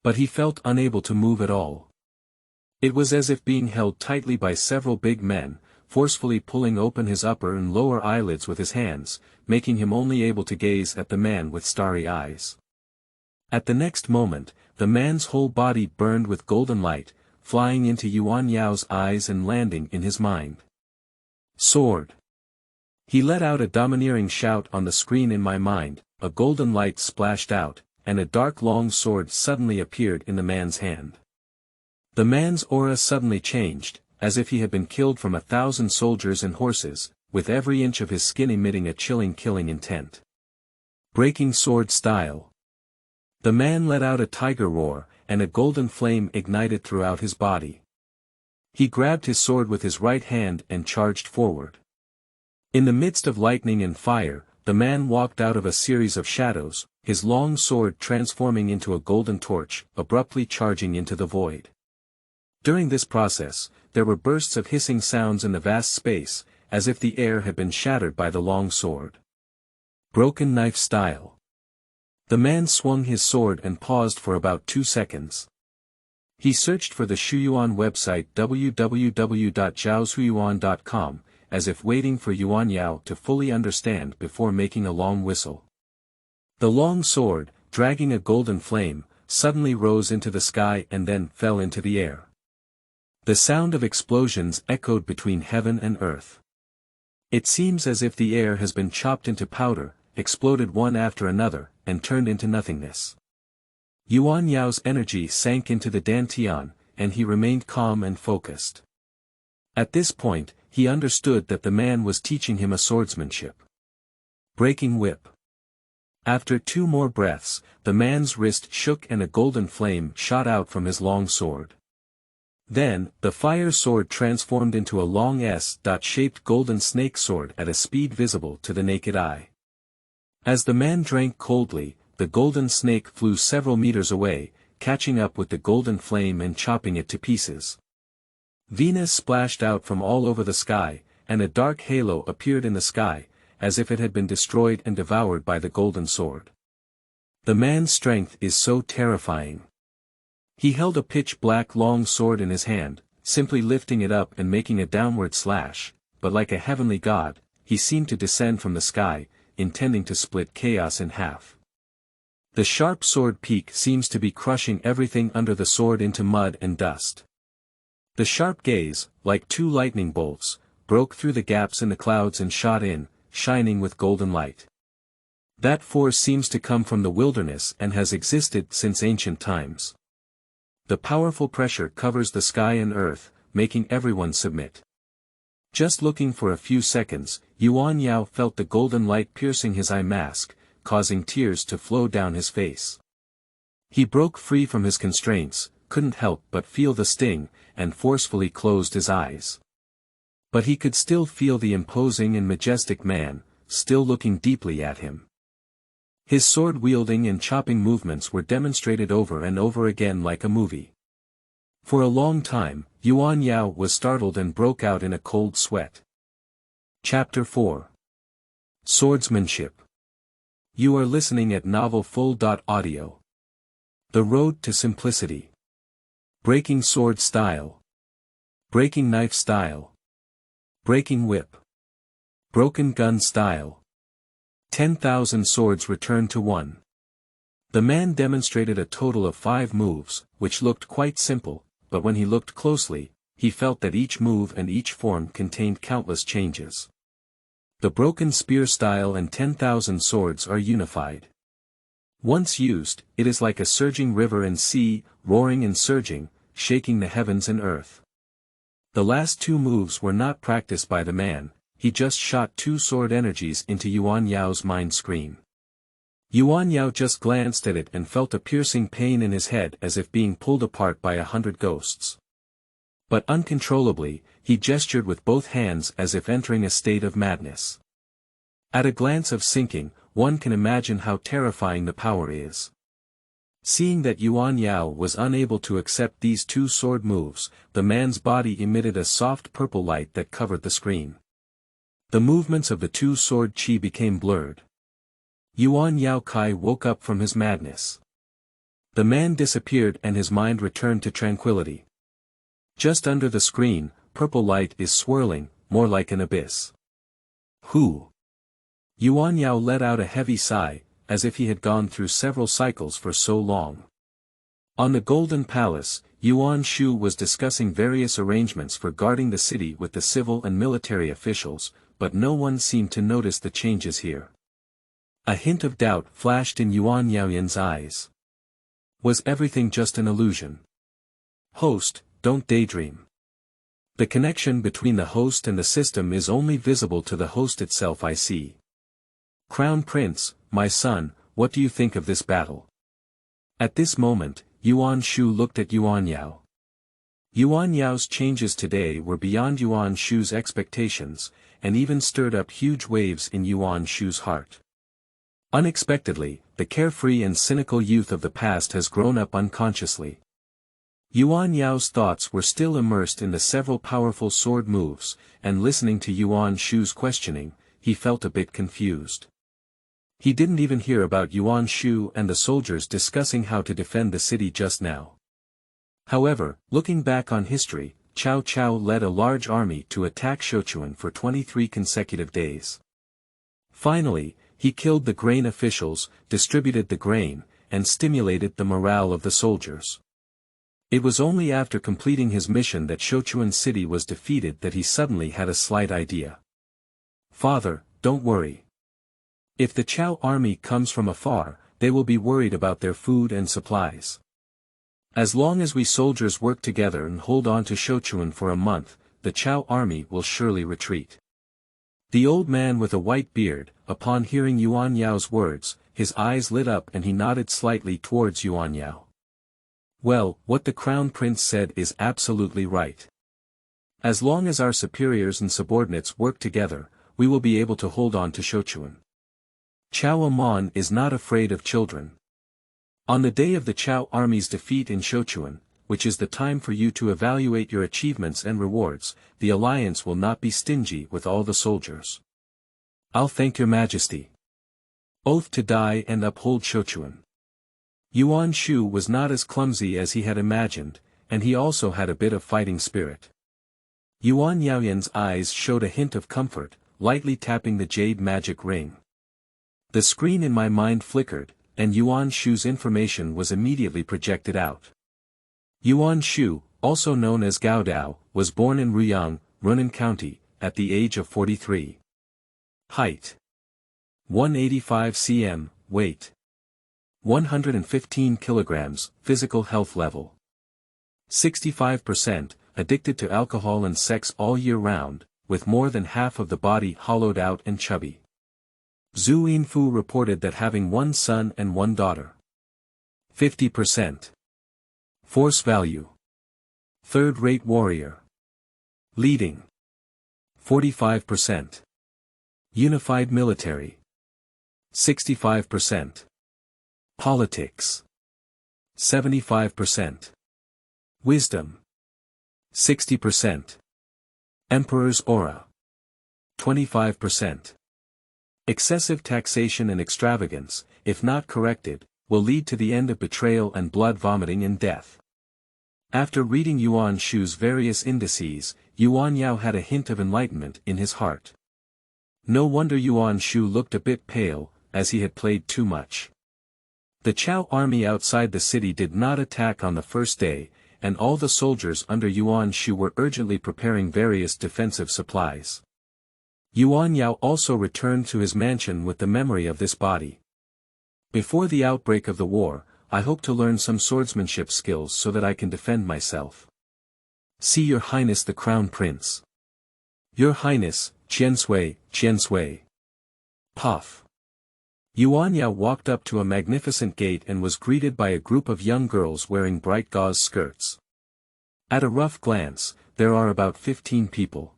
S1: But he felt unable to move at all. It was as if being held tightly by several big men, forcefully pulling open his upper and lower eyelids with his hands, making him only able to gaze at the man with starry eyes. At the next moment, the man's whole body burned with golden light, flying into Yuan Yao's eyes and landing in his mind. Sword! He let out a domineering shout on the screen in my mind, a golden light splashed out, and a dark long sword suddenly appeared in the man's hand. The man's aura suddenly changed, as if he had been killed from 1,000 soldiers and horses, with every inch of his skin emitting a chilling killing intent. Breaking sword style. The man let out a tiger roar, and a golden flame ignited throughout his body. He grabbed his sword with his right hand and charged forward. In the midst of lightning and fire, the man walked out of a series of shadows, his long sword transforming into a golden torch, abruptly charging into the void. During this process, there were bursts of hissing sounds in the vast space, as if the air had been shattered by the long sword. Broken knife style. The man swung his sword and paused for about 2 seconds. He searched for the Shuyuan website www.zhaoshuyuan.com, as if waiting for Yuan Yao to fully understand before making a long whistle. The long sword, dragging a golden flame, suddenly rose into the sky and then fell into the air. The sound of explosions echoed between heaven and earth. It seems as if the air has been chopped into powder, exploded one after another, and turned into nothingness. Yuan Yao's energy sank into the dantian, and he remained calm and focused. At this point, he understood that the man was teaching him a swordsmanship. Breaking whip. After 2 more breaths, the man's wrist shook and a golden flame shot out from his long sword. Then, the fire sword transformed into a long S-shaped golden snake sword at a speed visible to the naked eye. As the man drank coldly, the golden snake flew several meters away, catching up with the golden flame and chopping it to pieces. Venus splashed out from all over the sky, and a dark halo appeared in the sky, as if it had been destroyed and devoured by the golden sword. The man's strength is so terrifying. He held a pitch-black long sword in his hand, simply lifting it up and making a downward slash, but like a heavenly god, he seemed to descend from the sky, intending to split chaos in half. The sharp sword peak seems to be crushing everything under the sword into mud and dust. The sharp gaze, like 2 lightning bolts, broke through the gaps in the clouds and shot in, shining with golden light. That force seems to come from the wilderness and has existed since ancient times. The powerful pressure covers the sky and earth, making everyone submit. Just looking for a few seconds, Yuan Yao felt the golden light piercing his eye mask, causing tears to flow down his face. He broke free from his constraints, couldn't help but feel the sting, and forcefully closed his eyes. But he could still feel the imposing and majestic man, still looking deeply at him. His sword-wielding and chopping movements were demonstrated over and over again like a movie. For a long time, Yuan Yao was startled and broke out in a cold sweat. Chapter 4. Swordsmanship. You are listening at novelfull.audio. The Road to Simplicity. Breaking Sword Style. Breaking Knife Style. Breaking Whip. Broken Gun Style. 10,000 swords returned to 1. The man demonstrated a total of 5 moves, which looked quite simple, but when he looked closely, he felt that each move and each form contained countless changes. The broken spear style and 10,000 swords are unified. Once used, it is like a surging river and sea, roaring and surging, shaking the heavens and earth. The last 2 moves were not practiced by the man. He just shot 2 sword energies into Yuan Yao's mind screen. Yuan Yao just glanced at it and felt a piercing pain in his head as if being pulled apart by 100 ghosts. But uncontrollably, he gestured with both hands as if entering a state of madness. At a glance of sinking, one can imagine how terrifying the power is. Seeing that Yuan Yao was unable to accept these 2 sword moves, the man's body emitted a soft purple light that covered the screen. The movements of the 2 sword chi became blurred. Yuan Yao Kai woke up from his madness. The man disappeared and his mind returned to tranquility. Just under the screen, purple light is swirling, more like an abyss. Who? Yuan Yao let out a heavy sigh, as if he had gone through several cycles for so long. On the Golden Palace, Yuan Shu was discussing various arrangements for guarding the city with the civil and military officials, but no one seemed to notice the changes here. A hint of doubt flashed in Yuan Yaoyan's eyes. Was everything just an illusion? Host, don't daydream. The connection between the host and the system is only visible to the host itself. I see. Crown Prince, my son, what do you think of this battle? At this moment, Yuan Shu looked at Yuan Yao. Yuan Yao's changes today were beyond Yuan Shu's expectations, and even stirred up huge waves in Yuan Shu's heart. Unexpectedly, the carefree and cynical youth of the past has grown up unconsciously. Yuan Yao's thoughts were still immersed in the several powerful sword moves, and listening to Yuan Shu's questioning, he felt a bit confused. He didn't even hear about Yuan Shu and the soldiers discussing how to defend the city just now. However, looking back on history, Cao Cao led a large army to attack Sichuan for 23 consecutive days. Finally, he killed the grain officials, distributed the grain, and stimulated the morale of the soldiers. It was only after completing his mission that Sichuan city was defeated that he suddenly had a slight idea. Father, don't worry. If the Chao army comes from afar, they will be worried about their food and supplies. As long as we soldiers work together and hold on to Shochuan for a month, the Chao army will surely retreat. The old man with a white beard, upon hearing Yuan Yao's words, his eyes lit up and he nodded slightly towards Yuan Yao. Well, what the Crown Prince said is absolutely right. As long as our superiors and subordinates work together, we will be able to hold on to Shochuan. Chao Amon is not afraid of children. On the day of the Chao army's defeat in Shochuan, which is the time for you to evaluate your achievements and rewards, the alliance will not be stingy with all the soldiers. I'll thank your majesty. Oath to die and uphold Shochuan. Yuan Shu was not as clumsy as he had imagined, and he also had a bit of fighting spirit. Yuan Yaoyan's eyes showed a hint of comfort, lightly tapping the jade magic ring. The screen in my mind flickered, and Yuan Shu's information was immediately projected out. Yuan Shu, also known as Gao Dao, was born in Ruyang, Runan County, at the age of 43. Height: 185 cm, weight 115 kilograms, physical health level 65%, addicted to alcohol and sex all year round, with more than half of the body hollowed out and chubby. Zhu Yinfu reported that having one son and one daughter. 50%. Force value: third-rate warrior. Leading: 45%. Unified military: 65%. Politics: 75%. Wisdom: 60%. Emperor's aura: 25%. Excessive taxation and extravagance, if not corrected, will lead to the end of betrayal and blood vomiting and death. After reading Yuan Shu's various indices, Yuan Yao had a hint of enlightenment in his heart. No wonder Yuan Shu looked a bit pale, as he had played too much. The Chao army outside the city did not attack on the first day, and all the soldiers under Yuan Shu were urgently preparing various defensive supplies. Yuan Yao also returned to his mansion with the memory of this body. Before the outbreak of the war, I hope to learn some swordsmanship skills so that I can defend myself. See Your Highness the Crown Prince. Your Highness, Qian Sui. Puff. Yuan Yao walked up to a magnificent gate and was greeted by a group of young girls wearing bright gauze skirts. At a rough glance, there are about 15 people.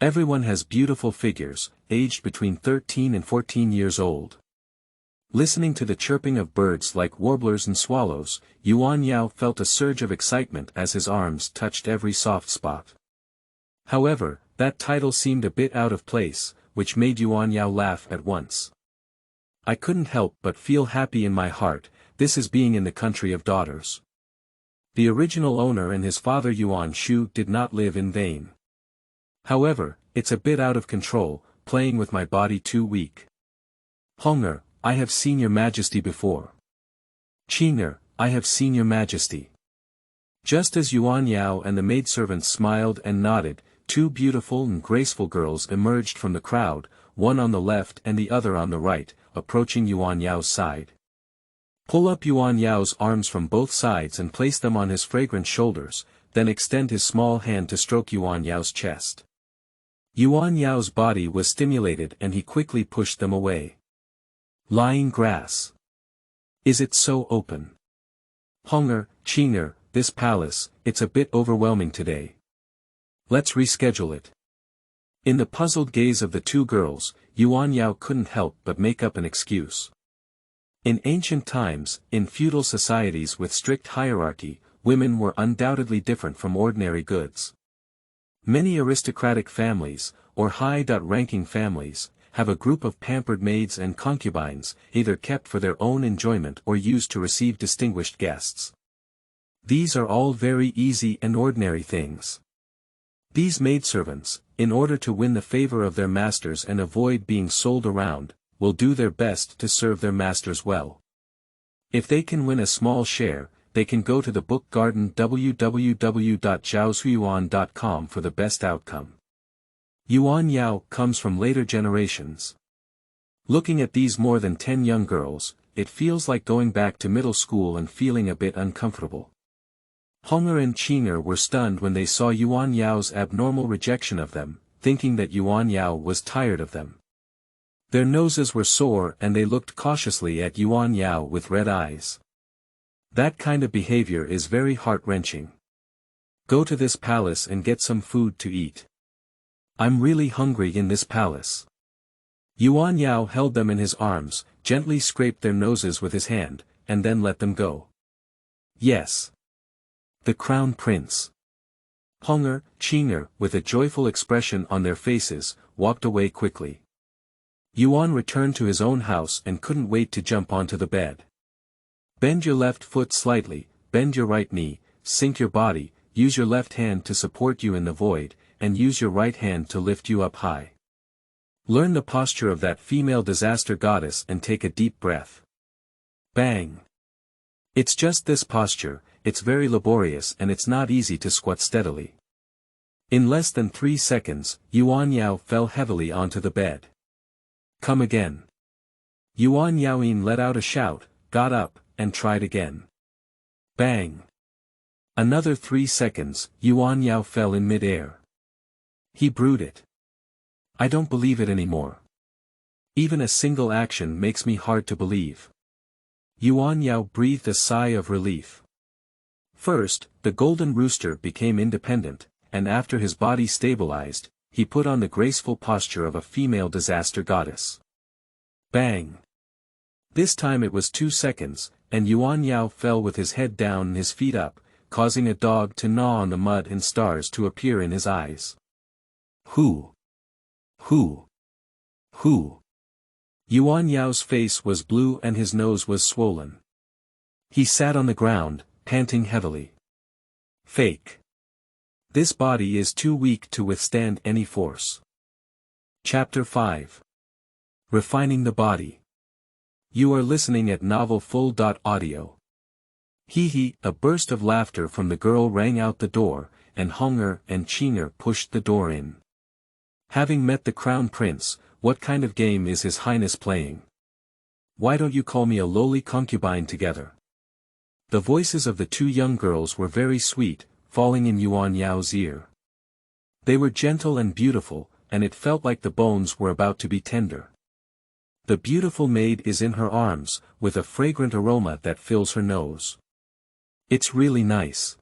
S1: Everyone has beautiful figures, aged between 13 and 14 years old. Listening to the chirping of birds like warblers and swallows, Yuan Yao felt a surge of excitement as his arms touched every soft spot. However, that title seemed a bit out of place, which made Yuan Yao laugh at once. I couldn't help but feel happy in my heart. This is being in the country of daughters. The original owner and his father Yuan Shu did not live in vain. However, it's a bit out of control, playing with my body too weak. Honger, I have seen your majesty before. Qing'er, I have seen your majesty. Just as Yuan Yao and the maidservants smiled and nodded, two beautiful and graceful girls emerged from the crowd, one on the left and the other on the right, approaching Yuan Yao's side. Pull up Yuan Yao's arms from both sides and place them on his fragrant shoulders, then extend his small hand to stroke Yuan Yao's chest. Yuan Yao's body was stimulated and he quickly pushed them away. Lying grass. Is it so open? Hunger, Qing'er, this palace, it's a bit overwhelming today. Let's reschedule it. In the puzzled gaze of the two girls, Yuan Yao couldn't help but make up an excuse. In ancient times, in feudal societies with strict hierarchy, women were undoubtedly different from ordinary goods. Many aristocratic families, or high-ranking families, have a group of pampered maids and concubines, either kept for their own enjoyment or used to receive distinguished guests. These are all very easy and ordinary things. These maidservants, in order to win the favor of their masters and avoid being sold around, will do their best to serve their masters well. If they can win a small share, they can go to the book garden www.zhaoshuyuan.com for the best outcome. Yuan Yao comes from later generations. Looking at these more than 10 young girls, it feels like going back to middle school and feeling a bit uncomfortable. Hong'er and Qing'er were stunned when they saw Yuan Yao's abnormal rejection of them, thinking that Yuan Yao was tired of them. Their noses were sore and they looked cautiously at Yuan Yao with red eyes. That kind of behavior is very heart-wrenching. Go to this palace and get some food to eat. I'm really hungry in this palace. Yuan Yao held them in his arms, gently scraped their noses with his hand, and then let them go. Yes. The Crown Prince. Hong'er, Qing'er, with a joyful expression on their faces, walked away quickly. Yuan returned to his own house and couldn't wait to jump onto the bed. Bend your left foot slightly, bend your right knee, sink your body, use your left hand to support you in the void, and use your right hand to lift you up high. Learn the posture of that female disaster goddess and take a deep breath. Bang! It's just this posture, it's very laborious and it's not easy to squat steadily. In less than 3 seconds, Yuan Yao fell heavily onto the bed. Come again. Yuan Yaoyin let out a shout, got up, and tried again. Bang! Another 3 seconds, Yuan Yao fell in mid-air. He brooded. I don't believe it anymore. Even a single action makes me hard to believe. Yuan Yao breathed a sigh of relief. First, the golden rooster became independent, and after his body stabilized, he put on the graceful posture of a female disaster goddess. Bang! This time it was 2 seconds, and Yuan Yao fell with his head down and his feet up, causing a dog to gnaw on the mud and stars to appear in his eyes. Who? Yuan Yao's face was blue and his nose was swollen. He sat on the ground, panting heavily. Fake. This body is too weak to withstand any force. Chapter 5. Refining the Body. You are listening at novelfull.audio. Hee, a burst of laughter from the girl rang out the door, and Hong'er and Qing'er pushed the door in. Having met the Crown Prince, what kind of game is His Highness playing? Why don't you call me a lowly concubine together? The voices of the 2 young girls were very sweet, falling in Yuan Yao's ear. They were gentle and beautiful, and it felt like the bones were about to be tender. The beautiful maid is in her arms, with a fragrant aroma that fills her nose. It's really nice.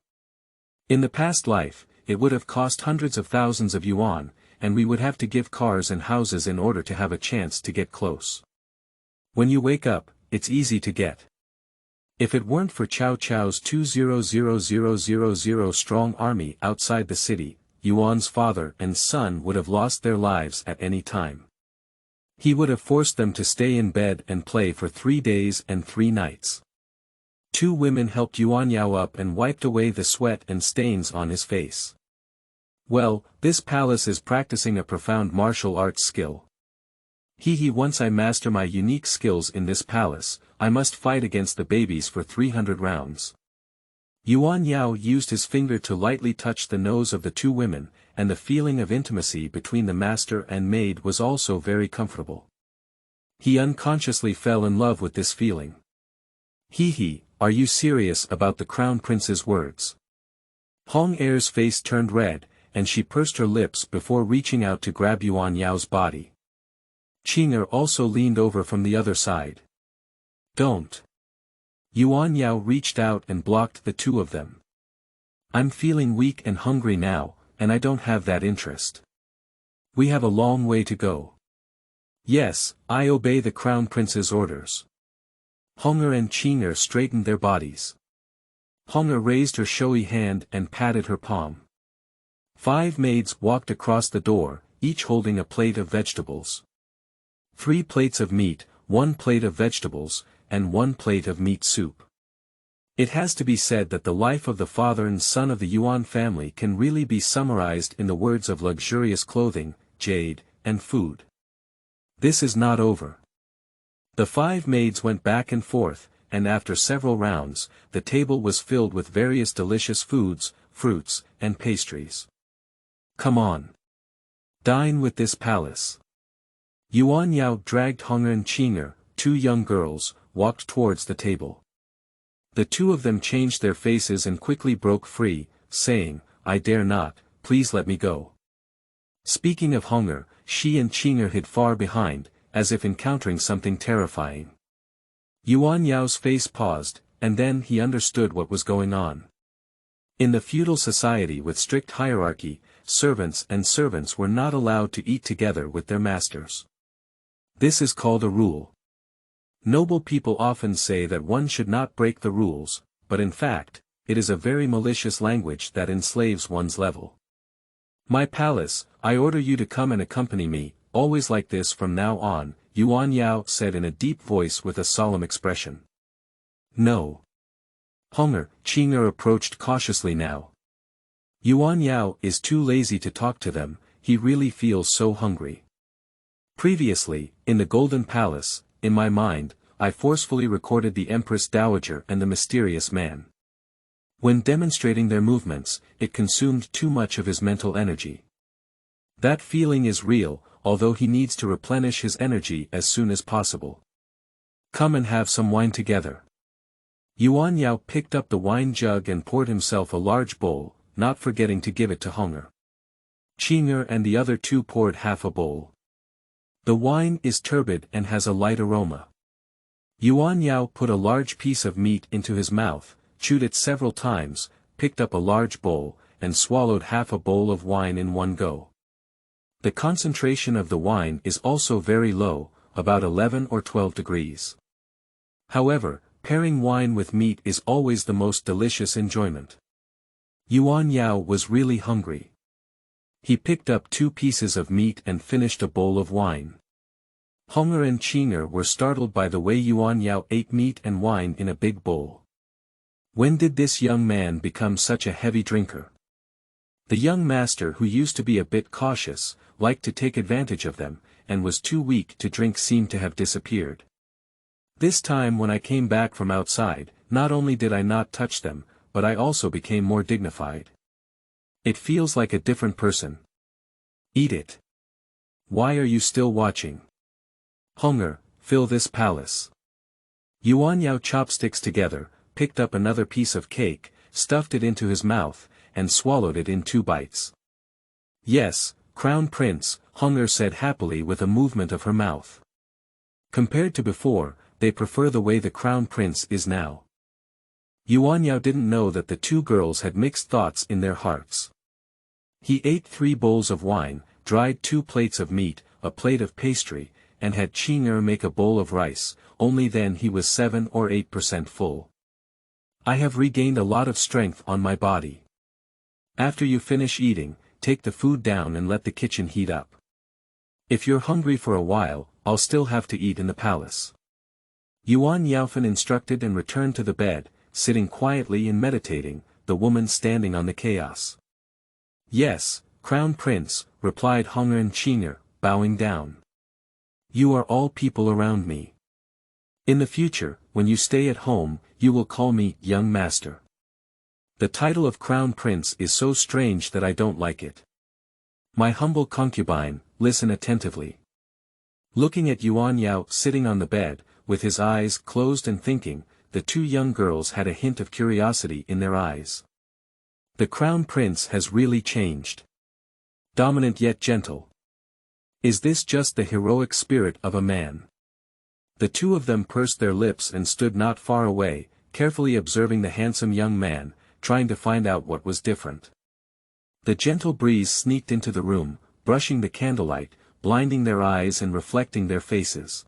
S1: In the past life, it would have cost hundreds of thousands of yuan, and we would have to give cars and houses in order to have a chance to get close. When you wake up, it's easy to get. If it weren't for Cao Cao's 200,000 strong army outside the city, Yuan's father and son would have lost their lives at any time. He would have forced them to stay in bed and play for 3 days and 3 nights. 2 women helped Yuan Yao up and wiped away the sweat and stains on his face. Well, this palace is practicing a profound martial arts skill. Once I master my unique skills in this palace, I must fight against the babies for 300 rounds. Yuan Yao used his finger to lightly touch the nose of the 2 women, and the feeling of intimacy between the master and maid was also very comfortable. He unconsciously fell in love with this feeling. Are you serious about the Crown Prince's words? Hong'er's face turned red, and she pursed her lips before reaching out to grab Yuan Yao's body. Qing'er also leaned over from the other side. Don't. Yuan Yao reached out and blocked the 2 of them. I'm feeling weak and hungry now, and I don't have that interest. We have a long way to go. Yes, I obey the Crown Prince's orders. Hong'er and Qing'er straightened their bodies. Hong'er raised her showy hand and patted her palm. 5 maids walked across the door, each holding a plate of vegetables. 3 plates of meat, 1 plate of vegetables, and 1 plate of meat soup. It has to be said that the life of the father and son of the Yuan family can really be summarized in the words of luxurious clothing, jade, and food. This is not over. The 5 maids went back and forth, and after several rounds, the table was filled with various delicious foods, fruits, and pastries. Come on. Dine with this palace. Yuan Yao dragged Hong'er and Qing'er, two young girls, walked towards the table. The two of them changed their faces and quickly broke free, saying, "I dare not, please let me go." Speaking of hunger, she and Cheng Yu hid far behind, as if encountering something terrifying. Yuan Yao's face paused, and then he understood what was going on. In the feudal society with strict hierarchy, servants and servants were not allowed to eat together with their masters. This is called a rule. Noble people often say that one should not break the rules, but in fact, it is a very malicious language that enslaves one's level. "My palace, I order you to come and accompany me, always like this from now on," Yuan Yao said in a deep voice with a solemn expression. "No. Hunger," Cheng Yu approached cautiously now. Yuan Yao is too lazy to talk to them, he really feels so hungry. Previously, in the Golden Palace, in my mind, I forcefully recorded the Empress Dowager and the mysterious man. When demonstrating their movements, it consumed too much of his mental energy. That feeling is real, although he needs to replenish his energy as soon as possible. "Come and have some wine together." Yuan Yao picked up the wine jug and poured himself a large bowl, not forgetting to give it to Hunger. Cheng Yu and the other two poured half a bowl. The wine is turbid and has a light aroma. Yuan Yao put a large piece of meat into his mouth, chewed it several times, picked up a large bowl, and swallowed half a bowl of wine in one go. The concentration of the wine is also very low, about 11 or 12 degrees. However, pairing wine with meat is always the most delicious enjoyment. Yuan Yao was really hungry. He picked up 2 pieces of meat and finished a bowl of wine. Hunger and Cheng Yu were startled by the way Yuan Yao ate meat and wine in a big bowl. When did this young man become such a heavy drinker? The young master, who used to be a bit cautious, liked to take advantage of them, and was too weak to drink, seemed to have disappeared. This time when I came back from outside, not only did I not touch them, but I also became more dignified. It feels like a different person. Eat it. Why are you still watching? Hunger, fill this palace. Yuan Yao chopsticks together, picked up another piece of cake, stuffed it into his mouth, and swallowed it in 2 bites. "Yes, Crown Prince," Hunger said happily with a movement of her mouth. Compared to before, they prefer the way the Crown Prince is now. Yuan Yao didn't know that the 2 girls had mixed thoughts in their hearts. He ate 3 bowls of wine, dried 2 plates of meat, a plate of pastry, and had Cheng Yu make a bowl of rice, only then he was 7 or 8% full. "I have regained a lot of strength on my body. After you finish eating, take the food down and let the kitchen heat up. If you're hungry for a while, I'll still have to eat in the palace." Yuan Yaofan instructed and returned to the bed, sitting quietly and meditating, the woman standing on the chaos. "Yes, Crown Prince," replied Hunger and Cheng Yu, bowing down. "You are all people around me. In the future, when you stay at home, you will call me Young Master. The title of Crown Prince is so strange that I don't like it. My humble concubine, listen attentively." Looking at Yuan Yao sitting on the bed, with his eyes closed and thinking, the 2 young girls had a hint of curiosity in their eyes. The Crown Prince has really changed. Dominant yet gentle. Is this just the heroic spirit of a man? The 2 of them pursed their lips and stood not far away, carefully observing the handsome young man, trying to find out what was different. The gentle breeze sneaked into the room, brushing the candlelight, blinding their eyes and reflecting their faces.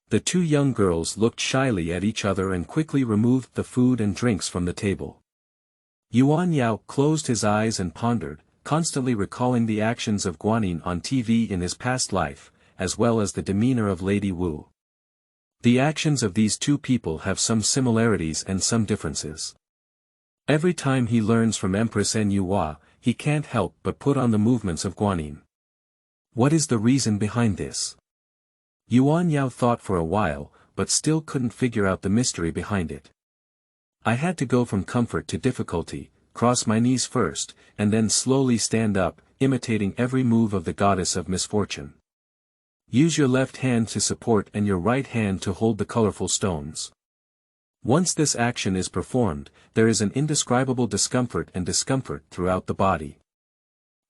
S1: The 2 young girls looked shyly at each other and quickly removed the food and drinks from the table. Yuan Yao closed his eyes and pondered, constantly recalling the actions of Guanyin on TV in his past life, as well as the demeanor of Lady Wu. The actions of these 2 people have some similarities and some differences. Every time he learns from Empress Nyua, he can't help but put on the movements of Guanyin. What is the reason behind this? Yuan Yao thought for a while, but still couldn't figure out the mystery behind it. I had to go from comfort to difficulty, cross my knees first, and then slowly stand up, imitating every move of the goddess of misfortune. Use your left hand to support and your right hand to hold the colorful stones. Once this action is performed, there is an indescribable discomfort throughout the body.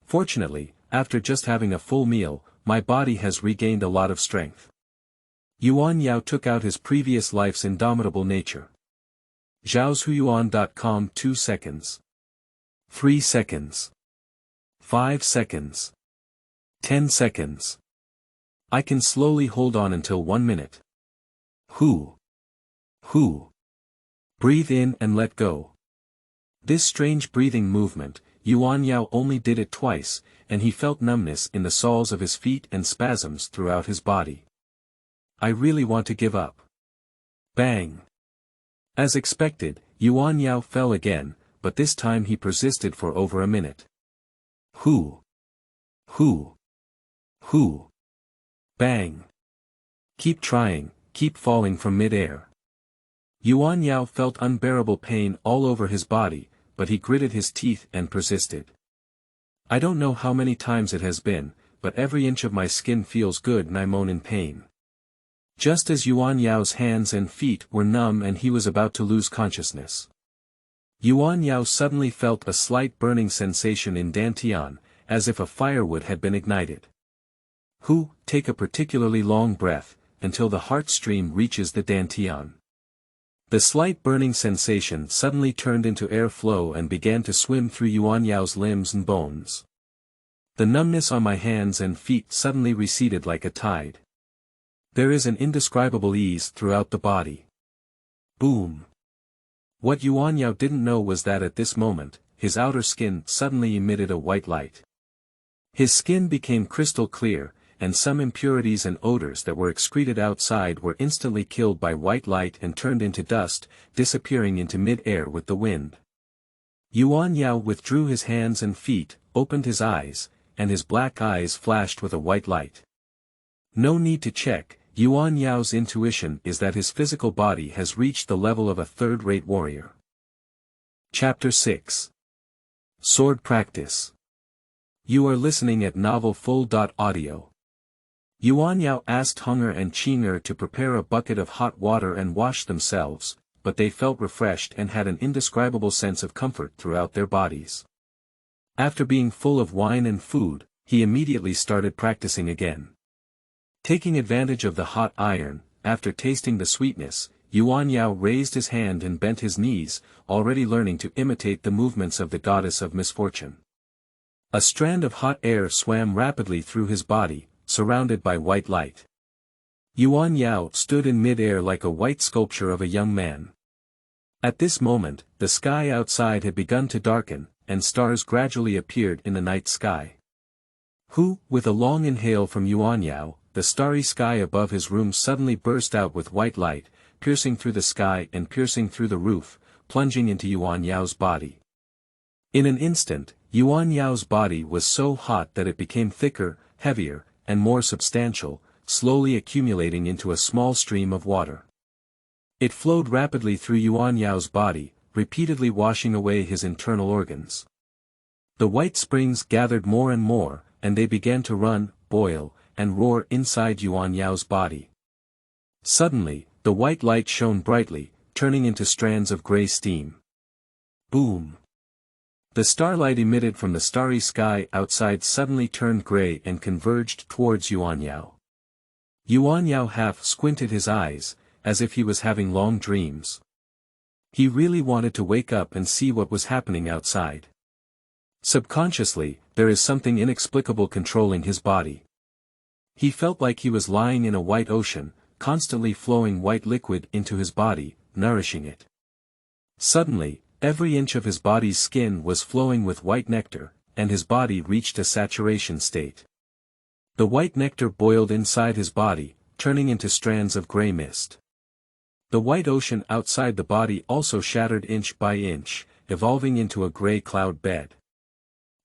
S1: Fortunately, after just having a full meal, my body has regained a lot of strength. Yuan Yao took out his previous life's indomitable nature. Zhaozhuyuan.com 2 seconds. 3 seconds. 5 seconds. 10 seconds. I can slowly hold on until 1 minute. Hu. Breathe in and let go. This strange breathing movement, Yuan Yao only did it twice, and he felt numbness in the soles of his feet and spasms throughout his body. I really want to give up. Bang! As expected, Yuan Yao fell again, but this time he persisted for over a minute. Hu. Bang! Keep trying, keep falling from mid-air. Yuan Yao felt unbearable pain all over his body, but he gritted his teeth and persisted. I don't know how many times it has been, but every inch of my skin feels good and I moan in pain. Just as Yuan Yao's hands and feet were numb and he was about to lose consciousness, Yuan Yao suddenly felt a slight burning sensation in Dantian, as if a firewood had been ignited. Take a particularly long breath, until the heart stream reaches the Dantian. The slight burning sensation suddenly turned into air flow and began to swim through Yuan Yao's limbs and bones. The numbness on my hands and feet suddenly receded like a tide. There is an indescribable ease throughout the body. Boom! What Yuan Yao didn't know was that at this moment, his outer skin suddenly emitted a white light. His skin became crystal clear, and some impurities and odors that were excreted outside were instantly killed by white light and turned into dust, disappearing into mid-air with the wind. Yuan Yao withdrew his hands and feet, opened his eyes, and his black eyes flashed with a white light. No need to check, Yuan Yao's intuition is that his physical body has reached the level of a third-rate warrior. Chapter 6. Sword Practice. You are listening at novelfull.audio. Yuan Yao asked Hunger and Qing'er to prepare a bucket of hot water and wash themselves, but they felt refreshed and had an indescribable sense of comfort throughout their bodies. After being full of wine and food, he immediately started practicing again. Taking advantage of the hot iron, after tasting the sweetness, Yuan Yao raised his hand and bent his knees, already learning to imitate the movements of the goddess of misfortune. A strand of hot air swam rapidly through his body, surrounded by white light. Yuan Yao stood in mid-air like a white sculpture of a young man. At this moment, the sky outside had begun to darken, and stars gradually appeared in the night sky. With a long inhale from Yuan Yao, the starry sky above his room suddenly burst out with white light, piercing through the sky and piercing through the roof, plunging into Yuan Yao's body. In an instant, Yuan Yao's body was so hot that it became thicker, heavier, and more substantial, slowly accumulating into a small stream of water. It flowed rapidly through Yuan Yao's body, repeatedly washing away his internal organs. The white springs gathered more and more, and they began to run, boil, and roar inside Yuan Yao's body. Suddenly, the white light shone brightly, turning into strands of gray steam. Boom! The starlight emitted from the starry sky outside suddenly turned gray and converged towards Yuan Yao. Yuan Yao half squinted his eyes, as if he was having long dreams. He really wanted to wake up and see what was happening outside. Subconsciously, there is something inexplicable controlling his body. He felt like he was lying in a white ocean, constantly flowing white liquid into his body, nourishing it. Suddenly, every inch of his body's skin was flowing with white nectar, and his body reached a saturation state. The white nectar boiled inside his body, turning into strands of gray mist. The white ocean outside the body also shattered inch by inch, evolving into a gray cloud bed.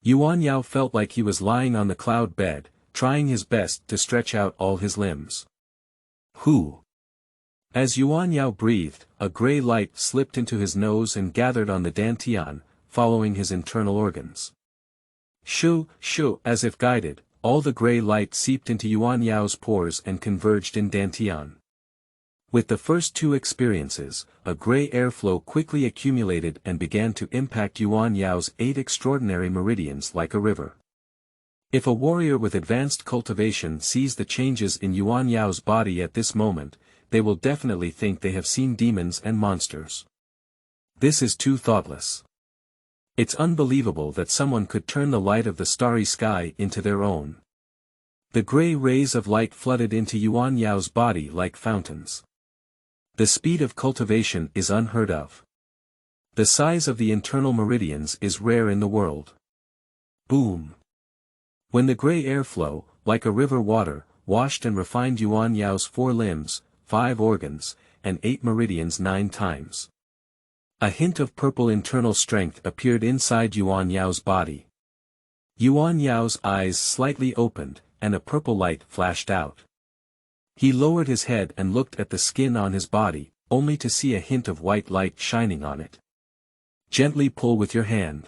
S1: Yuan Yao felt like he was lying on the cloud bed, trying his best to stretch out all his limbs. As Yuan Yao breathed, a gray light slipped into his nose and gathered on the dantian, following his internal organs. Shoo, as if guided, all the gray light seeped into Yuan Yao's pores and converged in Dantian. With the first two experiences, a gray airflow quickly accumulated and began to impact Yuan Yao's 8 extraordinary meridians like a river. If a warrior with advanced cultivation sees the changes in Yuan Yao's body at this moment, they will definitely think they have seen demons and monsters. This is too thoughtless. It's unbelievable that someone could turn the light of the starry sky into their own. The gray rays of light flooded into Yuan Yao's body like fountains. The speed of cultivation is unheard of. The size of the internal meridians is rare in the world. Boom! When the gray airflow, like a river water, washed and refined Yuan Yao's 4 limbs, 5 organs, and 8 meridians 9 times. A hint of purple internal strength appeared inside Yuan Yao's body. Yuan Yao's eyes slightly opened, and a purple light flashed out. He lowered his head and looked at the skin on his body, only to see a hint of white light shining on it. Gently pull with your hand.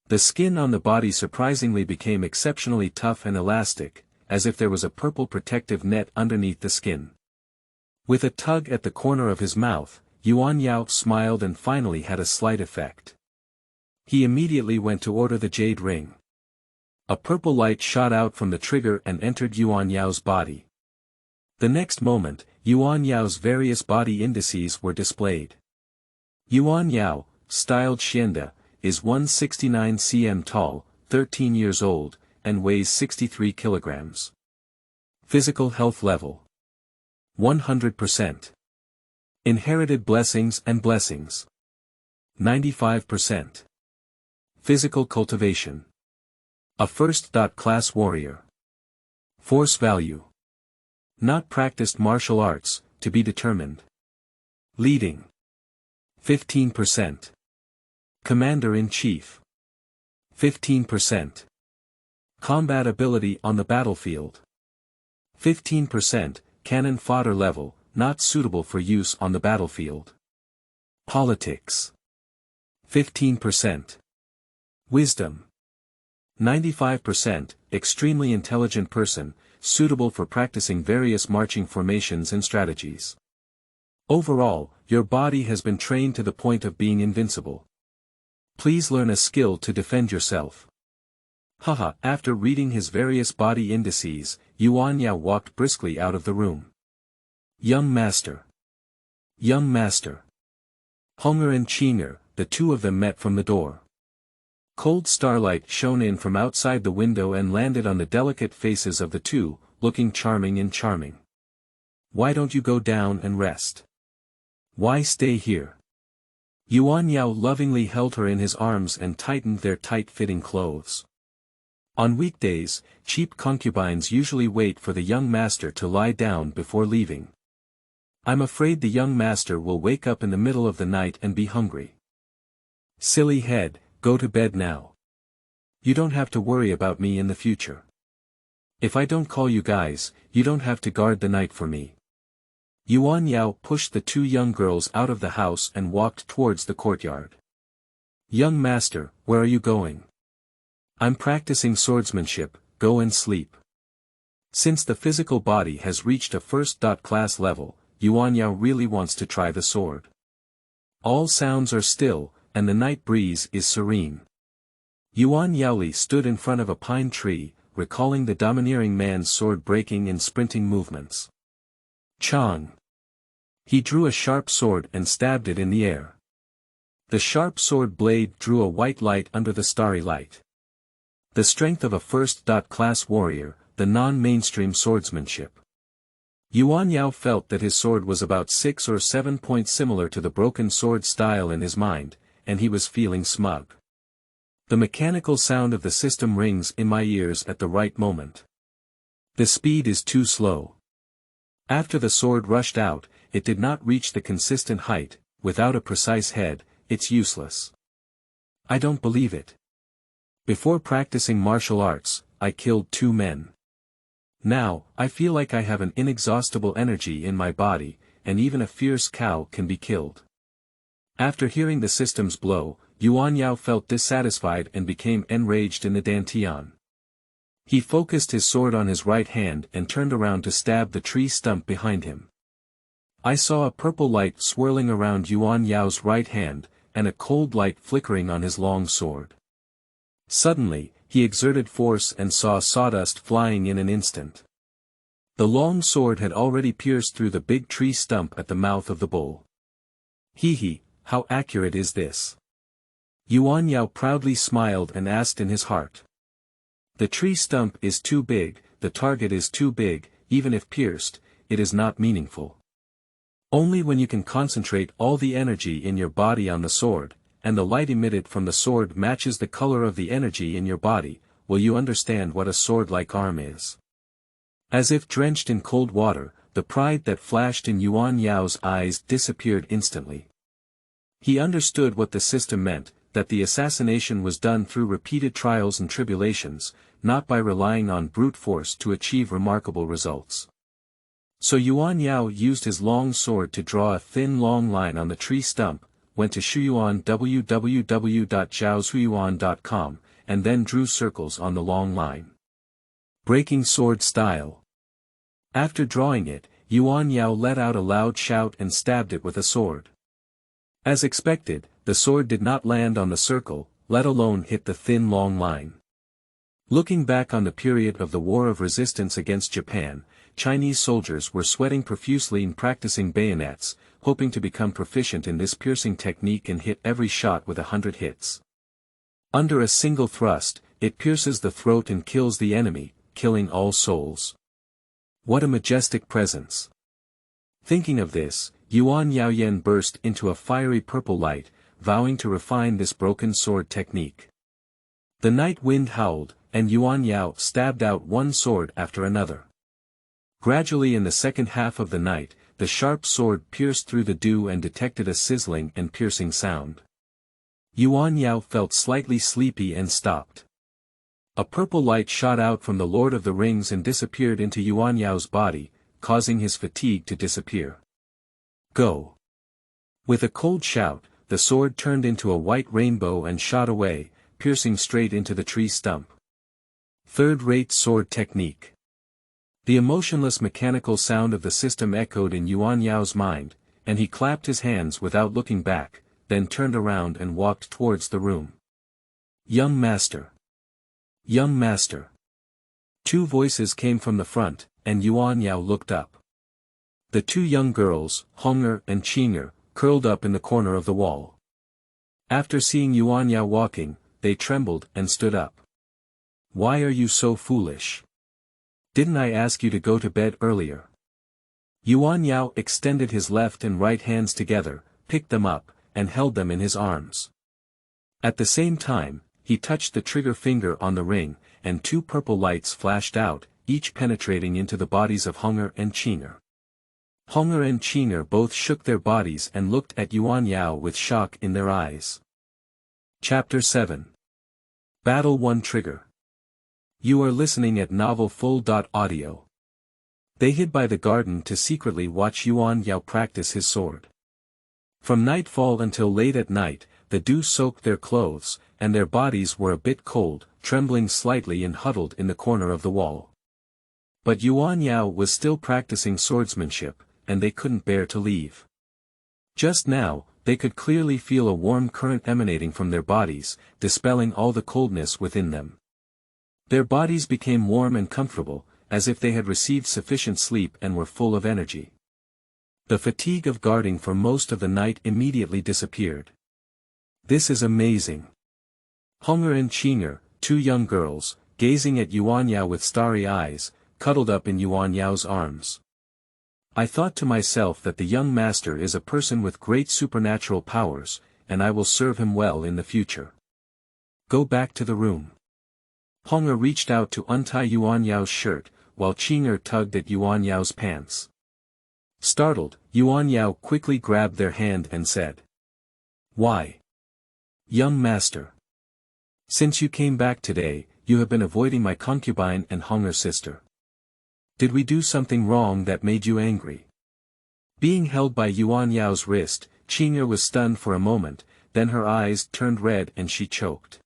S1: The skin on the body surprisingly became exceptionally tough and elastic, as if there was a purple protective net underneath the skin. With a tug at the corner of his mouth, Yuan Yao smiled and finally had a slight effect. He immediately went to order the jade ring. A purple light shot out from the trigger and entered Yuan Yao's body. The next moment, Yuan Yao's various body indices were displayed. Yuan Yao, styled Xianda, is 169 cm tall, 13 years old, and weighs 63 kilograms. Physical health level: 100%. Inherited blessings and blessings: 95%. Physical cultivation: a first-class warrior. Force value: not practiced martial arts, to be determined. Leading: 15%. Commander-in-Chief: 15%. Combat ability on the battlefield: 15%, cannon fodder level, not suitable for use on the battlefield. Politics: 15%. Wisdom: 95%, extremely intelligent person, suitable for practicing various marching formations and strategies. Overall, your body has been trained to the point of being invincible. Please learn a skill to defend yourself. Haha. After reading his various body indices, Yuan Yao walked briskly out of the room. Young master. Young master. Hunger and Chinger, the two of them met from the door. Cold starlight shone in from outside the window and landed on the delicate faces of the two, looking charming and charming. Why don't you go down and rest? Why stay here? Yuan Yao lovingly held her in his arms and tightened their tight-fitting clothes. On weekdays, cheap concubines usually wait for the young master to lie down before leaving. I'm afraid the young master will wake up in the middle of the night and be hungry. Silly head, go to bed now. You don't have to worry about me in the future. If I don't call you guys, you don't have to guard the night for me. Yuan Yao pushed the two young girls out of the house and walked towards the courtyard. Young master, where are you going? I'm practicing swordsmanship, go and sleep. Since the physical body has reached a first-class level, Yuan Yao really wants to try the sword. All sounds are still, and the night breeze is serene. Yuan Yaoli stood in front of a pine tree, recalling the domineering man's sword-breaking and sprinting movements. Chang. He drew a sharp sword and stabbed it in the air. The sharp sword blade drew a white light under the starry light. The strength of a first-class warrior, the non-mainstream swordsmanship. Yuan Yao felt that his sword was about 6 or 7 points similar to the broken sword style in his mind, and he was feeling smug. The mechanical sound of the system rings in my ears at the right moment. The speed is too slow. After the sword rushed out, it did not reach the consistent height. Without a precise head, it's useless. I don't believe it. Before practicing martial arts, I killed 2 men. Now, I feel like I have an inexhaustible energy in my body, and even a fierce cow can be killed. After hearing the system's blow, Yuan Yao felt dissatisfied and became enraged in the Dantian. He focused his sword on his right hand and turned around to stab the tree stump behind him. I saw a purple light swirling around Yuan Yao's right hand, and a cold light flickering on his long sword. Suddenly, he exerted force and saw sawdust flying in an instant. The long sword had already pierced through the big tree stump at the mouth of the bowl. Hee, how accurate is this? Yuan Yao proudly smiled and asked in his heart. The tree stump is too big, the target is too big, even if pierced, it is not meaningful. Only when you can concentrate all the energy in your body on the sword, and the light emitted from the sword matches the color of the energy in your body, will you understand what a sword-like arm is. As if drenched in cold water, the pride that flashed in Yuan Yao's eyes disappeared instantly. He understood what the system meant, that the assassination was done through repeated trials and tribulations, not by relying on brute force to achieve remarkable results. So Yuan Yao used his long sword to draw a thin long line on the tree stump, went to Shuyuan www.zhaoshuyuan.com, and then drew circles on the long line. Breaking sword style. After drawing it, Yuan Yao let out a loud shout and stabbed it with a sword. As expected, the sword did not land on the circle, let alone hit the thin long line. Looking back on the period of the War of Resistance against Japan, Chinese soldiers were sweating profusely in practicing bayonets, hoping to become proficient in this piercing technique and hit every shot with 100 hits. Under a single thrust, it pierces the throat and kills the enemy, killing all souls. What a majestic presence! Thinking of this, Yuan Yaoyan burst into a fiery purple light, vowing to refine this broken sword technique. The night wind howled, and Yuan Yao stabbed out one sword after another. Gradually in the second half of the night, the sharp sword pierced through the dew and detected a sizzling and piercing sound. Yuan Yao felt slightly sleepy and stopped. A purple light shot out from the Lord of the Rings and disappeared into Yuan Yao's body, causing his fatigue to disappear. Go! With a cold shout, the sword turned into a white rainbow and shot away, piercing straight into the tree stump. Third-rate sword technique. The emotionless mechanical sound of the system echoed in Yuan Yao's mind, and he clapped his hands without looking back, then turned around and walked towards the room. Young Master! Young Master! Two voices came from the front, and Yuan Yao looked up. The two young girls, Hong'er and Cheng'er, curled up in the corner of the wall. After seeing Yuan Yao walking, they trembled and stood up. Why are you so foolish? Didn't I ask you to go to bed earlier? Yuan Yao extended his left and right hands together, picked them up, and held them in his arms. At the same time, he touched the trigger finger on the ring, and two purple lights flashed out, each penetrating into the bodies of Hong'er and Cheng'er. Hong'er and Cheng'er both shook their bodies and looked at Yuan Yao with shock in their eyes. Chapter 7. Battle 1 Trigger. You are listening at novelfull.audio. They hid by the garden to secretly watch Yuan Yao practice his sword. From nightfall until late at night, the dew soaked their clothes, and their bodies were a bit cold, trembling slightly and huddled in the corner of the wall. But Yuan Yao was still practicing swordsmanship, and they couldn't bear to leave. Just now, they could clearly feel a warm current emanating from their bodies, dispelling all the coldness within them. Their bodies became warm and comfortable, as if they had received sufficient sleep and were full of energy. The fatigue of guarding for most of the night immediately disappeared. This is amazing. Hong'er and Cheng'er, two young girls, gazing at Yuan Yao with starry eyes, cuddled up in Yuan Yao's arms. I thought to myself that the young master is a person with great supernatural powers, and I will serve him well in the future. Go back to the room. Hong'er reached out to untie Yuan Yao's shirt, while Cheng'er tugged at Yuan Yao's pants. Startled, Yuan Yao quickly grabbed their hand and said, "Why? Young master. Since you came back today, you have been avoiding my concubine and Hong'er's sister. Did we do something wrong that made you angry?" Being held by Yuan Yao's wrist, Cheng'er was stunned for a moment, then her eyes turned red and she choked.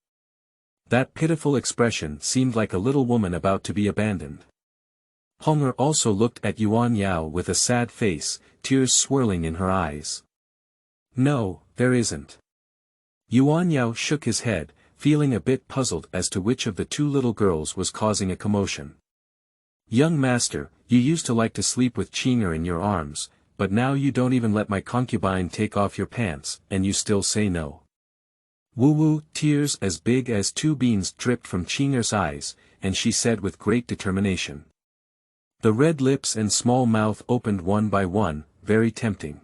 S1: That pitiful expression seemed like a little woman about to be abandoned. Hunger also looked at Yuan Yao with a sad face, tears swirling in her eyes. No, there isn't. Yuan Yao shook his head, feeling a bit puzzled as to which of the two little girls was causing a commotion. Young master, you used to like to sleep with Cheng Yu in your arms, but now you don't even let my concubine take off your pants, and you still say no. Woo-woo, tears as big as 2 beans dripped from Cheng Yu's eyes, and she said with great determination. The red lips and small mouth opened one by one, very tempting.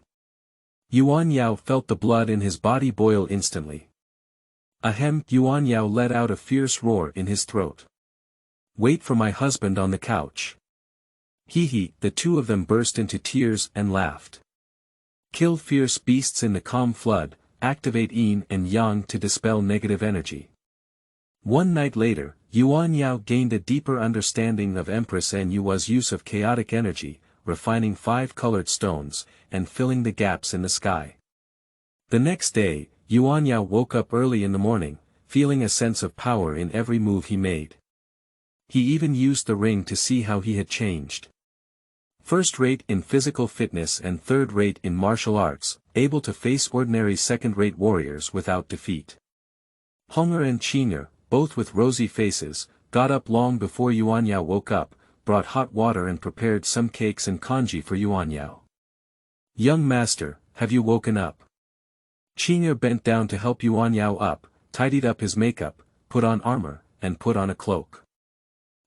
S1: Yuan Yao felt the blood in his body boil instantly. Ahem! Yuan Yao let out a fierce roar in his throat. Wait for my husband on the couch. Hee, the two of them burst into tears and laughed. Kill fierce beasts in the calm flood, activate yin and yang to dispel negative energy. One night later, Yuan Yao gained a deeper understanding of Empress Nyu's use of chaotic energy, refining 5 colored stones, and filling the gaps in the sky. The next day, Yuan Yao woke up early in the morning, feeling a sense of power in every move he made. He even used the ring to see how he had changed. First-rate in physical fitness and third-rate in martial arts, able to face ordinary second-rate warriors without defeat. Hunger and Cheng Yu, both with rosy faces, got up long before Yuan Yao woke up, brought hot water and prepared some cakes and congee for Yuan Yao. Young master, have you woken up? Cheng Yu bent down to help Yuan Yao up, tidied up his makeup, put on armor, and put on a cloak.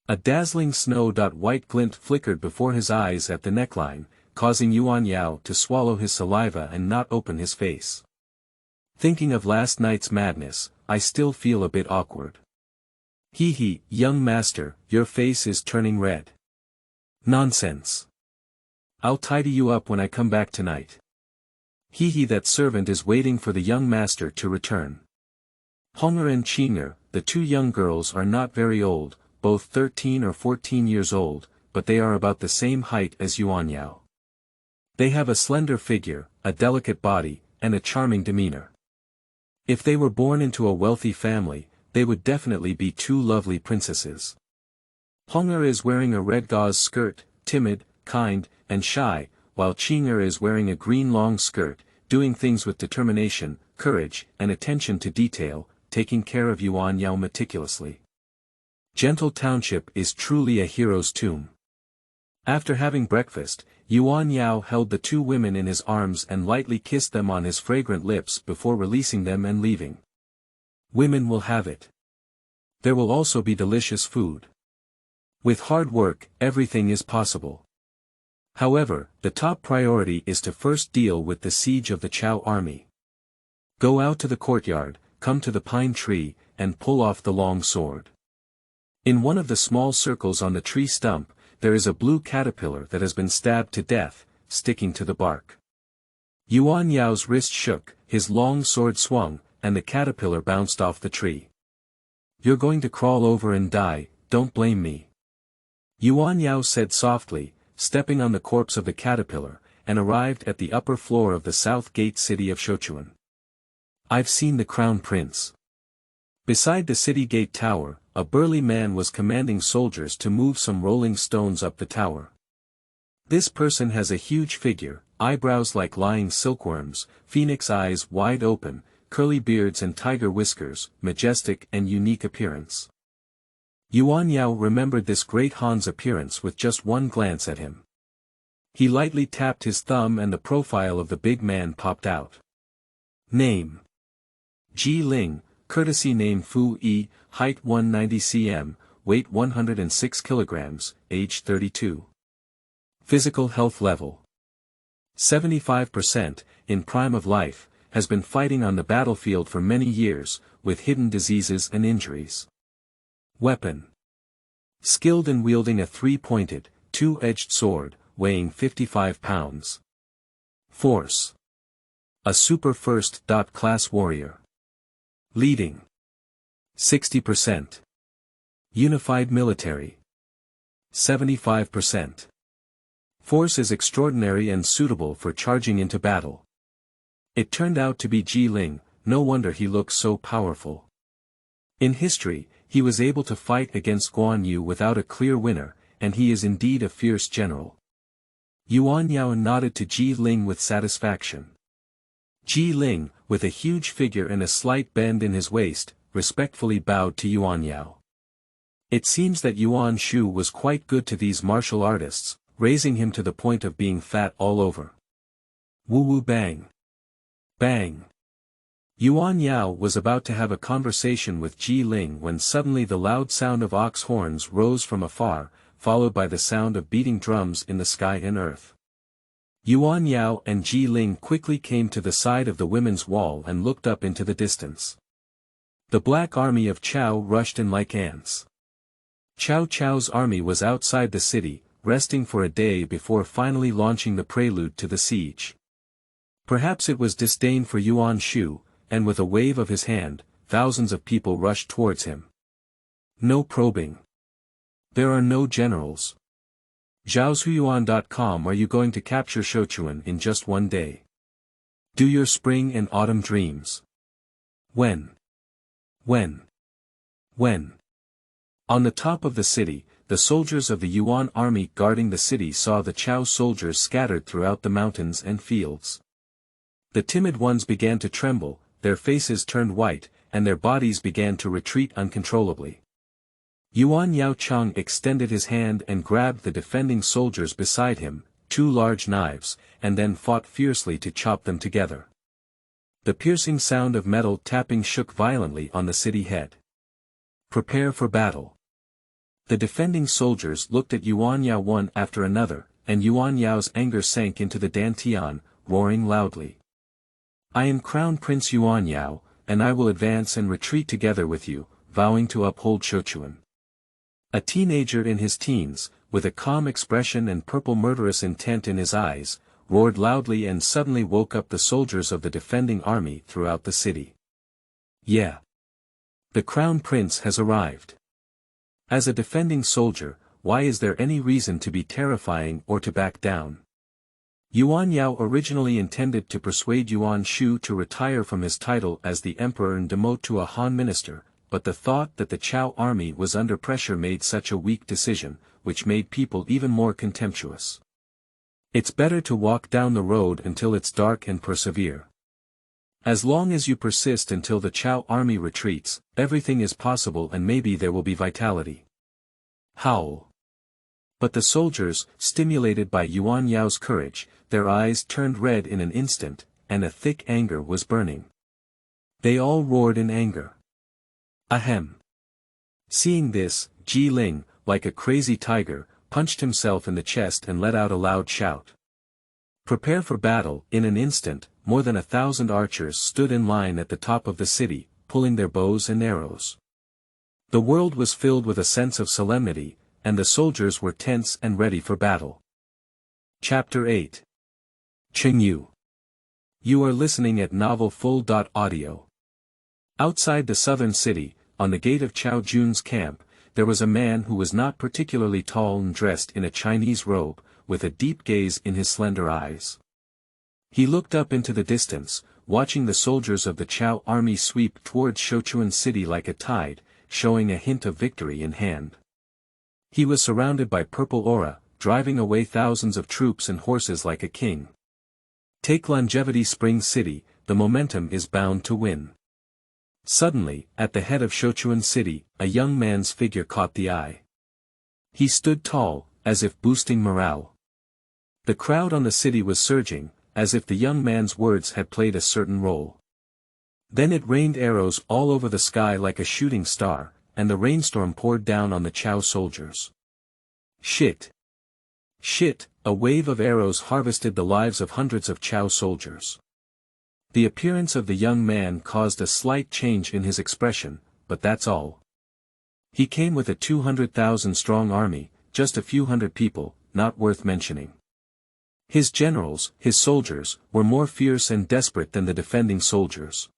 S1: A dazzling snow-white glint flickered before his eyes at the neckline, causing Yuan Yao to swallow his saliva and not open his face. Thinking of last night's madness, I still feel a bit awkward. Hee, young master, your face is turning red. Nonsense. I'll tidy you up when I come back tonight. Hee, that servant is waiting for the young master to return. Hunger and Cheng Yu, the two young girls are not very old, both 13 or 14 years old, but they are about the same height as Yuan Yao. They have a slender figure, a delicate body, and a charming demeanor. If they were born into a wealthy family, they would definitely be 2 lovely princesses. Hunger is wearing a red gauze skirt, timid, kind, and shy, while Cheng Yu is wearing a green long skirt, doing things with determination, courage, and attention to detail, taking care of Yuan Yao meticulously. Gentle Township is truly a hero's tomb. After having breakfast, Yuan Yao held the 2 women in his arms and lightly kissed them on his fragrant lips before releasing them and leaving. Women will have it. There will also be delicious food. With hard work, everything is possible. However, the top priority is to first deal with the siege of the Chao army. Go out to the courtyard, come to the pine tree, and pull off the long sword. In one of the small circles on the tree stump, there is a blue caterpillar that has been stabbed to death, sticking to the bark. Yuan Yao's wrist shook, his long sword swung, and the caterpillar bounced off the tree. You're going to crawl over and die, don't blame me. Yuan Yao said softly, stepping on the corpse of the caterpillar, and arrived at the upper floor of the south gate city of Shochuan. I've seen the crown prince. Beside the city gate tower, a burly man was commanding soldiers to move some rolling stones up the tower. This person has a huge figure, eyebrows like lying silkworms, phoenix eyes wide open, curly beards and tiger whiskers, majestic and unique appearance. Yuan Yao remembered this great Han's appearance with just one glance at him. He lightly tapped his thumb and the profile of the big man popped out. Name: Ji Ling, courtesy name Fu Yi, height 190 cm, weight 106 kilograms, age 32. Physical health level: 75%, in prime of life, has been fighting on the battlefield for many years, with hidden diseases and injuries. Weapon: skilled in wielding a 3-pointed, 2-edged sword, weighing 55 pounds. Force: a super first-class warrior. Leading: 60%. Unified military: 75%. Force is extraordinary and suitable for charging into battle. It turned out to be Ji Ling, no wonder he looks so powerful. In history, he was able to fight against Guan Yu without a clear winner, and he is indeed a fierce general. Yuan Yao nodded to Ji Ling with satisfaction. Ji Ling, with a huge figure and a slight bend in his waist, respectfully bowed to Yuan Yao. It seems that Yuan Shu was quite good to these martial artists, raising him to the point of being fat all over. Woo woo bang. Bang. Yuan Yao was about to have a conversation with Ji Ling when suddenly the loud sound of ox horns rose from afar, followed by the sound of beating drums in the sky and earth. Yuan Yao and Ji Ling quickly came to the side of the women's wall and looked up into the distance. The black army of Chao rushed in like ants. Cao Cao's army was outside the city, resting for a day before finally launching the prelude to the siege. Perhaps it was disdain for Yuan Shu, and with a wave of his hand, thousands of people rushed towards him. No probing. There are no generals. Zhaoshuyuan.com. Are you going to capture Sichuan in just one day? Do your spring and autumn dreams. When? When? When? On the top of the city, the soldiers of the Yuan army guarding the city saw the Chao soldiers scattered throughout the mountains and fields. The timid ones began to tremble, their faces turned white, and their bodies began to retreat uncontrollably. Yuan Yao Cheng extended his hand and grabbed the defending soldiers beside him, 2 large knives, and then fought fiercely to chop them together. The piercing sound of metal tapping shook violently on the city head. Prepare for battle. The defending soldiers looked at Yuan Yao one after another, and Yuan Yao's anger sank into the dantian, roaring loudly. I am Crown Prince Yuan Yao, and I will advance and retreat together with you, vowing to uphold Sichuan. A teenager in his teens, with a calm expression and purple murderous intent in his eyes, roared loudly and suddenly woke up the soldiers of the defending army throughout the city. Yeah. The Crown Prince has arrived. As a defending soldier, why is there any reason to be terrifying or to back down? Yuan Yao originally intended to persuade Yuan Shu to retire from his title as the emperor and demote to a Han minister, but the thought that the Chao army was under pressure made such a weak decision, which made people even more contemptuous. It's better to walk down the road until it's dark and persevere. As long as you persist until the Chao army retreats, everything is possible and maybe there will be vitality. Howl. But the soldiers, stimulated by Yuan Yao's courage, their eyes turned red in an instant, and a thick anger was burning. They all roared in anger. Ahem. Seeing this, Ji Ling, like a crazy tiger, punched himself in the chest and let out a loud shout. Prepare for battle. In an instant, more than 1,000 archers stood in line at the top of the city, pulling their bows and arrows. The world was filled with a sense of solemnity, and the soldiers were tense and ready for battle. Chapter 8. Cheng Yu. You are listening at novelfull.audio. Outside the southern city, on the gate of Chao Jun's camp, there was a man who was not particularly tall and dressed in a Chinese robe, with a deep gaze in his slender eyes. He looked up into the distance, watching the soldiers of the Chao army sweep towards Sichuan city like a tide, showing a hint of victory in hand. He was surrounded by purple aura, driving away thousands of troops and horses like a king. Take Longevity Spring City, the momentum is bound to win. Suddenly, at the head of Sichuan city, a young man's figure caught the eye. He stood tall, as if boosting morale. The crowd on the city was surging, as if the young man's words had played a certain role. Then it rained arrows all over the sky like a shooting star, and the rainstorm poured down on the Chao soldiers. Shit! Shit! A wave of arrows harvested the lives of hundreds of Chao soldiers. The appearance of the young man caused a slight change in his expression, but that's all. He came with a 200,000-strong army, just a few hundred people, not worth mentioning. His generals, his soldiers, were more fierce and desperate than the defending soldiers.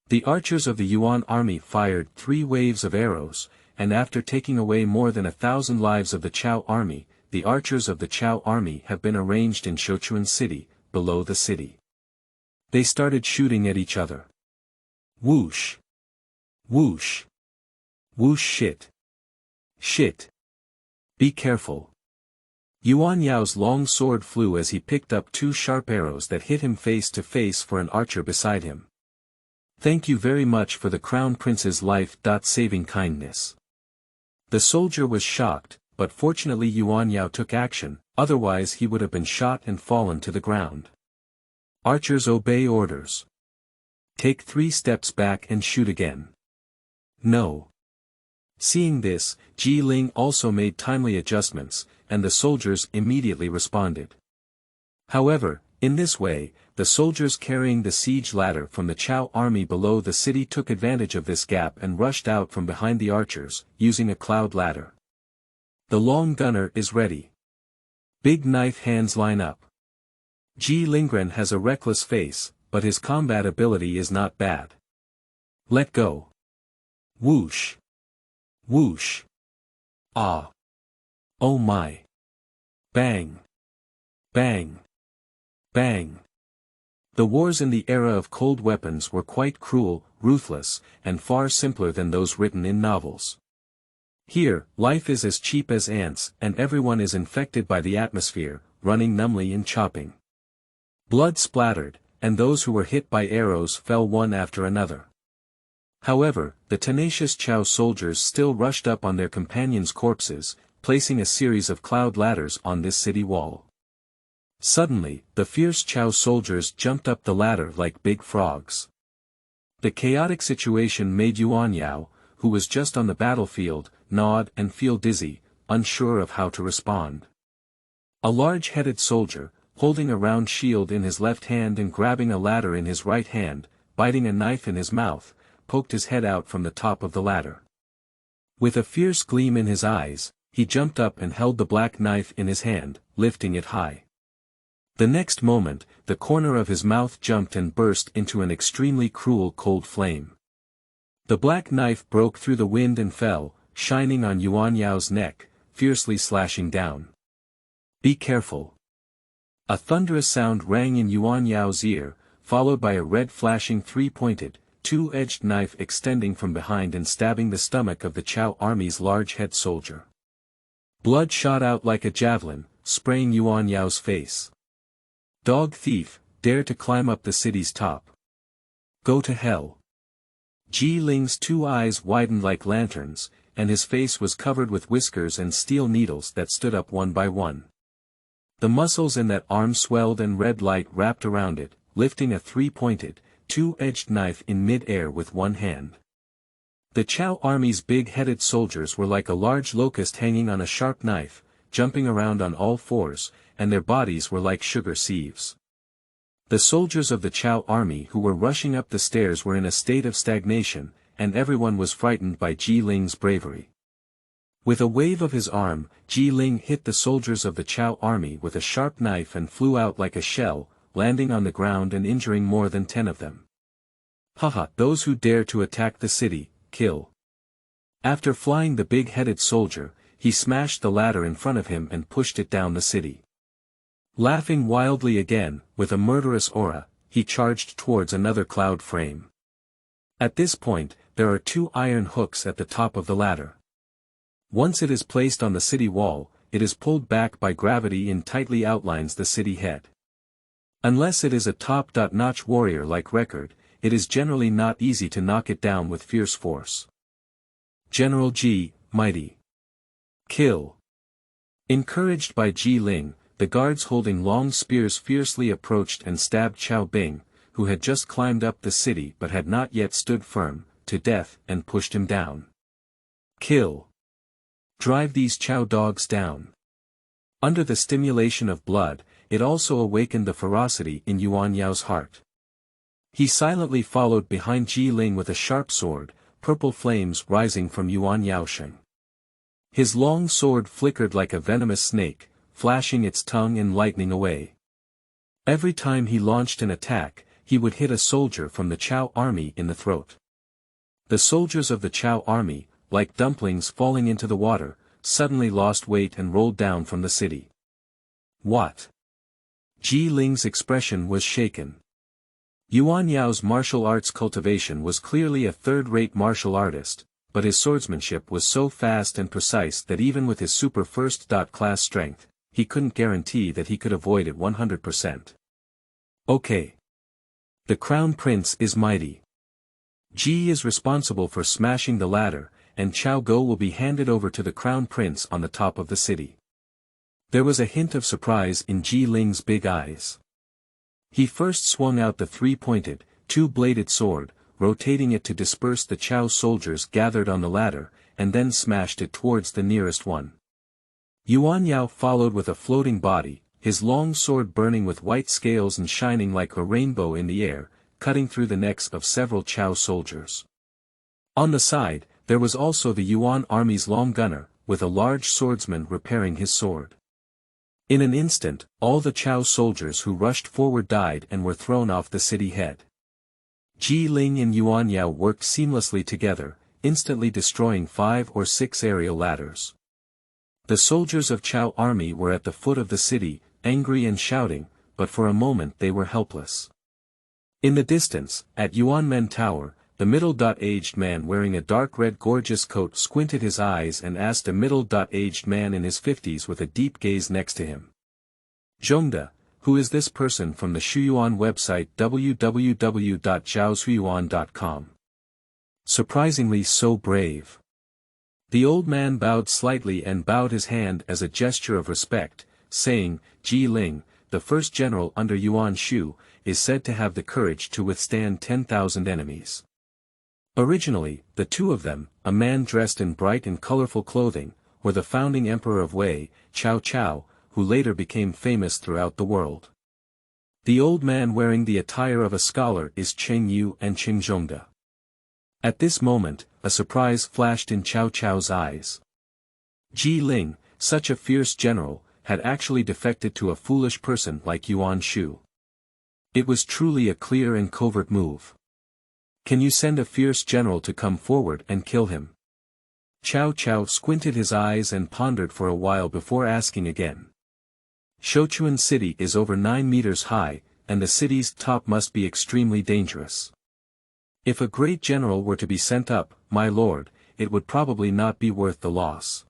S1: The archers of the Yuan army fired 3 waves of arrows, and after taking away more than 1,000 lives of the Chao army, the archers of the Chao army have been arranged in Sichuan city, below the city. They started shooting at each other. Whoosh! Whoosh! Whoosh shit. Shit. Be careful. Yuan Yao's long sword flew as he picked up two sharp arrows that hit him face to face for an archer beside him. Thank you very much for the Crown Prince's life-saving kindness. The soldier was shocked, but fortunately Yuan Yao took action, otherwise he would have been shot and fallen to the ground. Archers obey orders. Take 3 steps back and shoot again. No. Seeing this, Ji Ling also made timely adjustments, and the soldiers immediately responded. However, in this way, the soldiers carrying the siege ladder from the Chao army below the city took advantage of this gap and rushed out from behind the archers, using a cloud ladder. The long gunner is ready. Big knife hands line up. Ji Lingren has a reckless face, but his combat ability is not bad. Let go. Whoosh. Whoosh. Ah. Oh my. Bang. Bang. Bang. The wars in the era of cold weapons were quite cruel, ruthless, and far simpler than those written in novels. Here, life is as cheap as ants, and everyone is infected by the atmosphere, running numbly and chopping. Blood splattered, and those who were hit by arrows fell one after another. However, the tenacious Chao soldiers still rushed up on their companions' corpses, placing a series of cloud ladders on this city wall. Suddenly, the fierce Chao soldiers jumped up the ladder like big frogs. The chaotic situation made Yuan Yao, who was just on the battlefield, nod and feel dizzy, unsure of how to respond. A large-headed soldier, holding a round shield in his left hand and grabbing a ladder in his right hand, biting a knife in his mouth, poked his head out from the top of the ladder. With a fierce gleam in his eyes, he jumped up and held the black knife in his hand, lifting it high. The next moment, the corner of his mouth jumped and burst into an extremely cruel cold flame. The black knife broke through the wind and fell, shining on Yuan Yao's neck, fiercely slashing down. Be careful. A thunderous sound rang in Yuan Yao's ear, followed by a red flashing 3-pointed, 2-edged knife extending from behind and stabbing the stomach of the Chao army's large-head soldier. Blood shot out like a javelin, spraying Yuan Yao's face. Dog thief, dare to climb up the city's top. Go to hell. Ji Ling's 2 eyes widened like lanterns, and his face was covered with whiskers and steel needles that stood up one by one. The muscles in that arm swelled and red light wrapped around it, lifting a 3-pointed, 2-edged knife in mid-air with one hand. The Chao army's big-headed soldiers were like a large locust hanging on a sharp knife, jumping around on all fours, and their bodies were like sugar sieves. The soldiers of the Chao army who were rushing up the stairs were in a state of stagnation, and everyone was frightened by Ji Ling's bravery. With a wave of his arm, Ji Ling hit the soldiers of the Chao army with a sharp knife and flew out like a shell, landing on the ground and injuring more than 10 of them. Haha, those who dare to attack the city, kill. After flying the big-headed soldier, he smashed the ladder in front of him and pushed it down the city. Laughing wildly again, with a murderous aura, he charged towards another cloud frame. At this point, there are 2 iron hooks at the top of the ladder. Once it is placed on the city wall, it is pulled back by gravity and tightly outlines the city head. Unless it is a top-notch warrior like Record, it is generally not easy to knock it down with fierce force. General Ji, mighty. Kill. Encouraged by Ji Ling, the guards holding long spears fiercely approached and stabbed Chao Bing, who had just climbed up the city but had not yet stood firm, to death and pushed him down. Kill. Drive these Chao dogs down. Under the stimulation of blood, it also awakened the ferocity in Yuan Yao's heart. He silently followed behind Ji Ling with a sharp sword, purple flames rising from Yuan Yaosheng. His long sword flickered like a venomous snake, flashing its tongue and lightning away. Every time he launched an attack, he would hit a soldier from the Chao army in the throat. The soldiers of the Chao army, like dumplings falling into the water, suddenly lost weight and rolled down from the city. What? Ji Ling's expression was shaken. Yuan Yao's martial arts cultivation was clearly a third-rate martial artist, but his swordsmanship was so fast and precise that even with his super first-class strength, he couldn't guarantee that he could avoid it 100%. Okay. The Crown Prince is mighty. Ji is responsible for smashing the ladder, and Chao Guo will be handed over to the Crown Prince on the top of the city. There was a hint of surprise in Ji Ling's big eyes. He first swung out the three-pointed, two-bladed sword, rotating it to disperse the Chao soldiers gathered on the ladder, and then smashed it towards the nearest one. Yuan Yao followed with a floating body, his long sword burning with white scales and shining like a rainbow in the air, cutting through the necks of several Chao soldiers. On the side, there was also the Yuan army's long gunner, with a large swordsman repairing his sword. In an instant, all the Chao soldiers who rushed forward died and were thrown off the city head. Ji Ling and Yuan Yao worked seamlessly together, instantly destroying 5 or 6 aerial ladders. The soldiers of Chao army were at the foot of the city, angry and shouting, but for a moment they were helpless. In the distance, at Yuanmen Tower, the middle-aged man wearing a dark red gorgeous coat squinted his eyes and asked a middle-aged man in his 50s with a deep gaze next to him. Zhongde, who is this person from the Shuyuan website www.zhaoshuyuan.com? Surprisingly so brave. The old man bowed slightly and bowed his hand as a gesture of respect, saying, Ji Ling, the first general under Yuan Shu, is said to have the courage to withstand 10,000 enemies. Originally, the two of them, a man dressed in bright and colorful clothing, were the founding emperor of Wei, Cao Cao, who later became famous throughout the world. The old man wearing the attire of a scholar is Cheng Yu and Cheng Zhongde. At this moment, a surprise flashed in Cao Cao's eyes. Ji Ling, such a fierce general, had actually defected to a foolish person like Yuan Shu. It was truly a clear and covert move. Can you send a fierce general to come forward and kill him? Cao Cao squinted his eyes and pondered for a while before asking again. Shochuan City is over 9 meters high, and the city's top must be extremely dangerous. If a great general were to be sent up, my lord, it would probably not be worth the loss.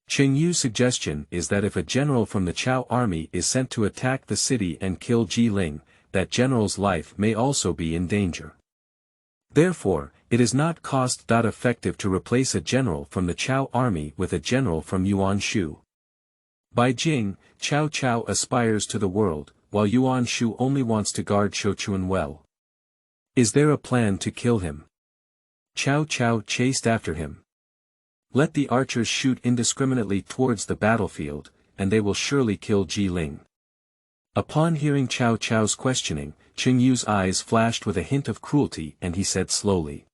S1: Cheng Yu's suggestion is that if a general from the Chao army is sent to attack the city and kill Ji Ling, that general's life may also be in danger. Therefore, it is not cost-effective to replace a general from the Chao army with a general from Yuan Shu. By Jing, Cao Cao aspires to the world, while Yuan Shu only wants to guard Shochuan well. Is there a plan to kill him? Cao Cao chased after him. Let the archers shoot indiscriminately towards the battlefield, and they will surely kill Ji Ling. Upon hearing Cao Cao's questioning, Cheng Yu's eyes flashed with a hint of cruelty and he said slowly.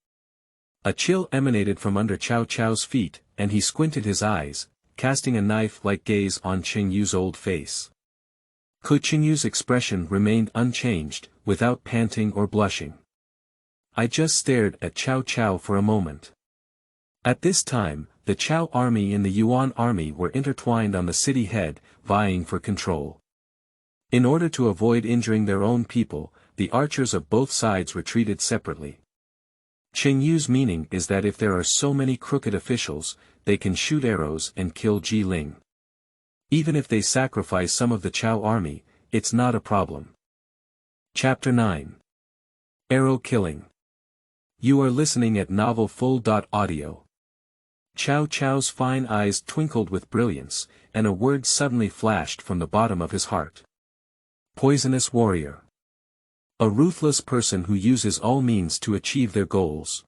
S1: A chill emanated from under Cao Cao's feet, and he squinted his eyes, casting a knife-like gaze on Cheng Yu's old face. Cheng Yu's expression remained unchanged, without panting or blushing. I just stared at Cao Cao for a moment. At this time, the Chao army and the Yuan army were intertwined on the city head, vying for control. In order to avoid injuring their own people, the archers of both sides retreated separately. Cheng Yu's meaning is that if there are so many crooked officials, they can shoot arrows and kill Ji Ling. Even if they sacrifice some of the Chao army, it's not a problem. Chapter 9. Arrow Killing. You are listening at novelfull.audio. Cao Cao's fine eyes twinkled with brilliance, and a word suddenly flashed from the bottom of his heart. Poisonous warrior. A ruthless person who uses all means to achieve their goals.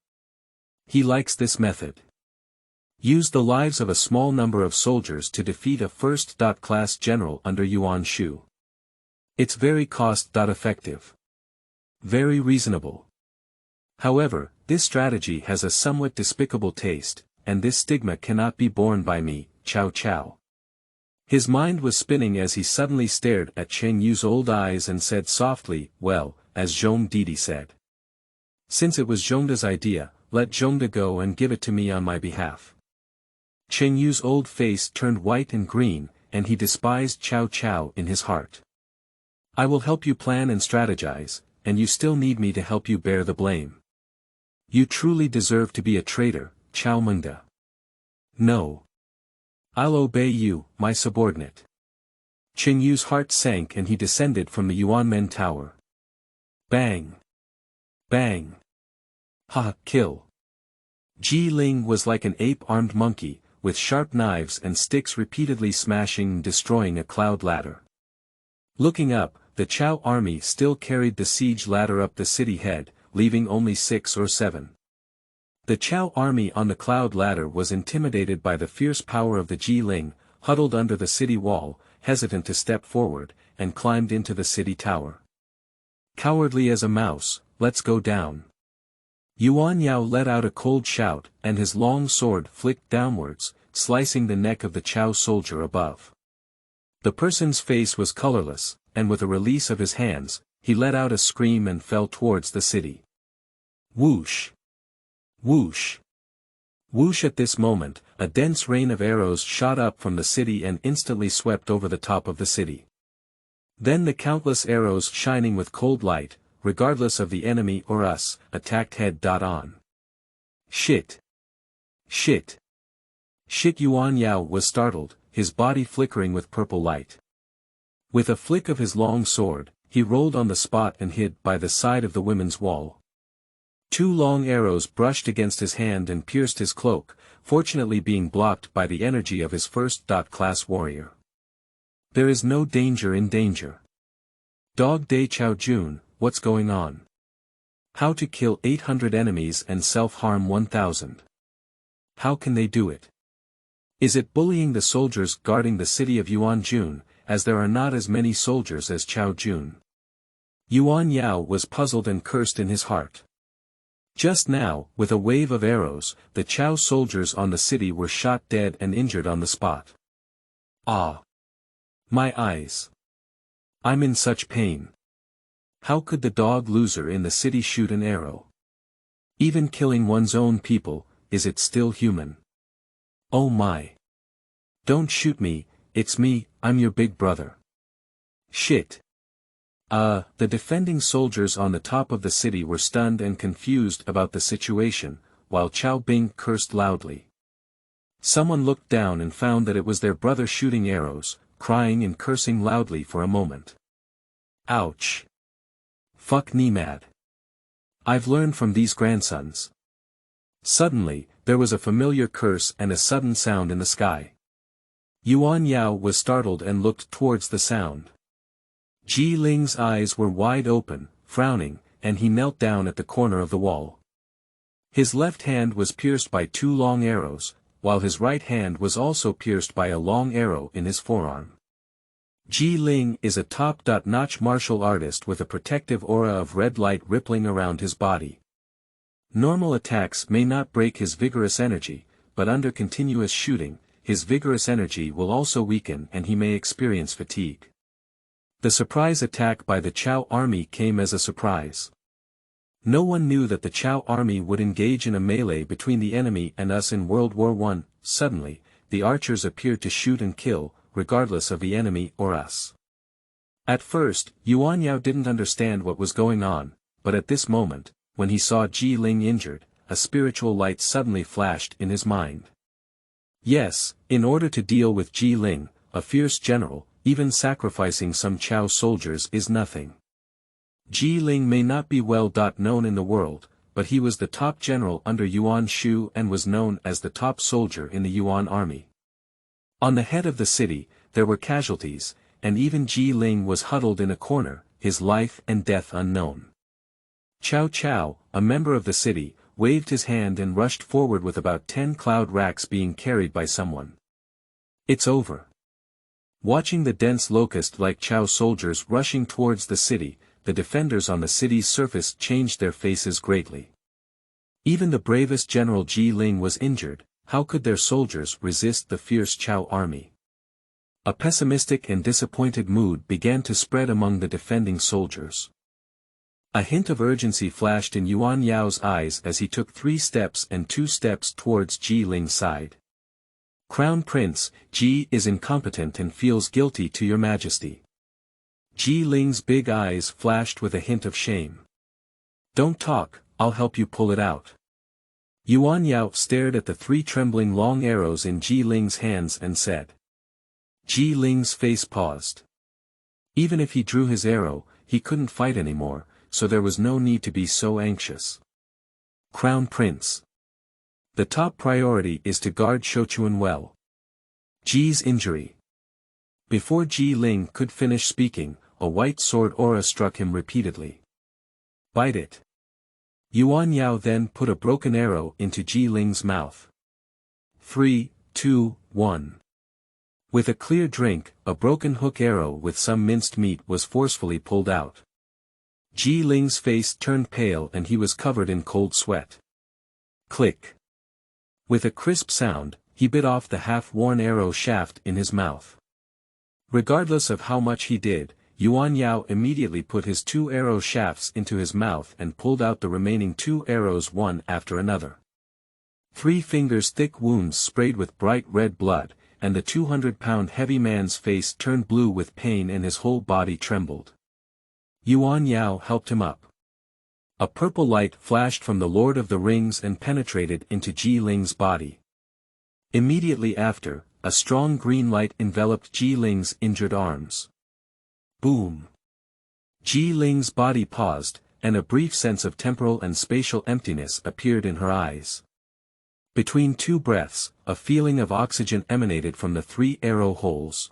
S1: He likes this method. Use the lives of a small number of soldiers to defeat a first-class general under Yuan Shu. It's very cost-effective. Very reasonable. However, this strategy has a somewhat despicable taste, and this stigma cannot be borne by me, Cao Cao. His mind was spinning as he suddenly stared at Cheng Yu's old eyes and said softly, well, as Zhong Didi said. Since it was Zhongde's idea, let Zhongde go and give it to me on my behalf. Cheng Yu's old face turned white and green, and he despised Cao Cao in his heart. I will help you plan and strategize, and you still need me to help you bear the blame. You truly deserve to be a traitor, Chao Mengda. No. I'll obey you, my subordinate. Cheng Yu's heart sank and he descended from the Yuanmen tower. Bang! Bang! Ha! Kill! Ji Ling was like an ape-armed monkey, with sharp knives and sticks repeatedly smashing and destroying a cloud ladder. Looking up, the Chao army still carried the siege ladder up the city head, leaving only 6 or 7. The Chao army on the cloud ladder was intimidated by the fierce power of the Ji Ling, huddled under the city wall, hesitant to step forward, and climbed into the city tower. Cowardly as a mouse, let's go down. Yuan Yao let out a cold shout, and his long sword flicked downwards, slicing the neck of the Chao soldier above. The person's face was colorless, and with a release of his hands, he let out a scream and fell towards the city. Whoosh! Whoosh! Whoosh! At this moment, a dense rain of arrows shot up from the city and instantly swept over the top of the city. Then the countless arrows shining with cold light, regardless of the enemy or us, attacked head-on. Shit! Shit! Shit! Yuan Yao was startled, his body flickering with purple light. With a flick of his long sword, he rolled on the spot and hid by the side of the women's wall. 2 long arrows brushed against his hand and pierced his cloak, fortunately being blocked by the energy of his first-class warrior. There is no danger in danger. Dog Day Chao Jun, what's going on? How to kill 800 enemies and self-harm 1,000. How can they do it? Is it bullying the soldiers guarding the city of Yuanjun, as there are not as many soldiers as Chao Jun? Yuan Yao was puzzled and cursed in his heart. Just now, with a wave of arrows, the Chao soldiers on the city were shot dead and injured on the spot. Ah! My eyes! I'm in such pain. How could the dog loser in the city shoot an arrow? Even killing one's own people, is it still human? Oh my! Don't shoot me, it's me, I'm your big brother. Shit! The defending soldiers on the top of the city were stunned and confused about the situation, while Chao Bing cursed loudly. Someone looked down and found that it was their brother shooting arrows, crying and cursing loudly for a moment. Ouch! Fuck me mad. I've learned from these grandsons. Suddenly, there was a familiar curse and a sudden sound in the sky. Yuan Yao was startled and looked towards the sound. Ji Ling's eyes were wide open, frowning, and he knelt down at the corner of the wall. His left hand was pierced by 2 long arrows, while his right hand was also pierced by a long arrow in his forearm. Ji Ling is a top-notch martial artist with a protective aura of red light rippling around his body. Normal attacks may not break his vigorous energy, but under continuous shooting, his vigorous energy will also weaken and he may experience fatigue. The surprise attack by the Chao army came as a surprise. No one knew that the Chao army would engage in a melee between the enemy and us in World War I. Suddenly, the archers appeared to shoot and kill, regardless of the enemy or us. At first, Yuan Yao didn't understand what was going on, but at this moment, when he saw Ji Ling injured, a spiritual light suddenly flashed in his mind. Yes, in order to deal with Ji Ling, a fierce general, even sacrificing some Chao soldiers is nothing. Ji Ling may not be well known in the world, but he was the top general under Yuan Shu and was known as the top soldier in the Yuan army. On the head of the city, there were casualties, and even Ji Ling was huddled in a corner, his life and death unknown. Chao Chao, a member of the city, waved his hand and rushed forward with about 10 cloud racks being carried by someone. It's over. Watching the dense locust-like Chao soldiers rushing towards the city, the defenders on the city's surface changed their faces greatly. Even the bravest General Ji Ling was injured, how could their soldiers resist the fierce Chao army? A pessimistic and disappointed mood began to spread among the defending soldiers. A hint of urgency flashed in Yuan Yao's eyes as he took 3 steps and 2 steps towards Ji Ling's side. Crown Prince, Ji is incompetent and feels guilty to your majesty. Ji Ling's big eyes flashed with a hint of shame. Don't talk, I'll help you pull it out. Yuan Yao stared at the 3 trembling long arrows in Ji Ling's hands and said. Ji Ling's face paused. Even if he drew his arrow, he couldn't fight anymore, so there was no need to be so anxious. Crown Prince. The top priority is to guard Shouchuan well. Ji's injury. Before Ji Ling could finish speaking, a white sword aura struck him repeatedly. Bite it. Yuan Yao then put a broken arrow into Ji Ling's mouth. 3, 2, 1. With a clear drink, a broken hook arrow with some minced meat was forcefully pulled out. Ji Ling's face turned pale and he was covered in cold sweat. Click. With a crisp sound, he bit off the half-worn arrow shaft in his mouth. Regardless of how much he did, Yuan Yao immediately put his 2 arrow shafts into his mouth and pulled out the remaining 2 arrows one after another. 3 fingers thick wounds sprayed with bright red blood, and the 200-pound heavy man's face turned blue with pain and his whole body trembled. Yuan Yao helped him up. A purple light flashed from the Lord of the Rings and penetrated into Ji Ling's body. Immediately after, a strong green light enveloped Ji Ling's injured arms. Boom! Ji Ling's body paused, and a brief sense of temporal and spatial emptiness appeared in her eyes. Between 2 breaths, a feeling of oxygen emanated from the 3 arrow holes.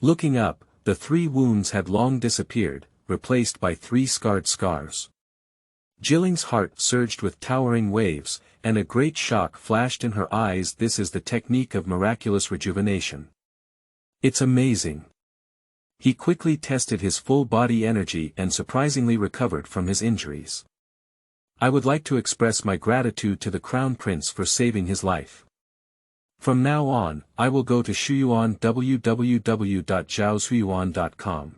S1: Looking up, the 3 wounds had long disappeared, replaced by 3 scarred scars. Jilling's heart surged with towering waves, and a great shock flashed in her eyes. This is the technique of miraculous rejuvenation. It's amazing. He quickly tested his full body energy and surprisingly recovered from his injuries. I would like to express my gratitude to the Crown Prince for saving his life. From now on, I will go to Shuyuan www.zhaoshuyuan.com.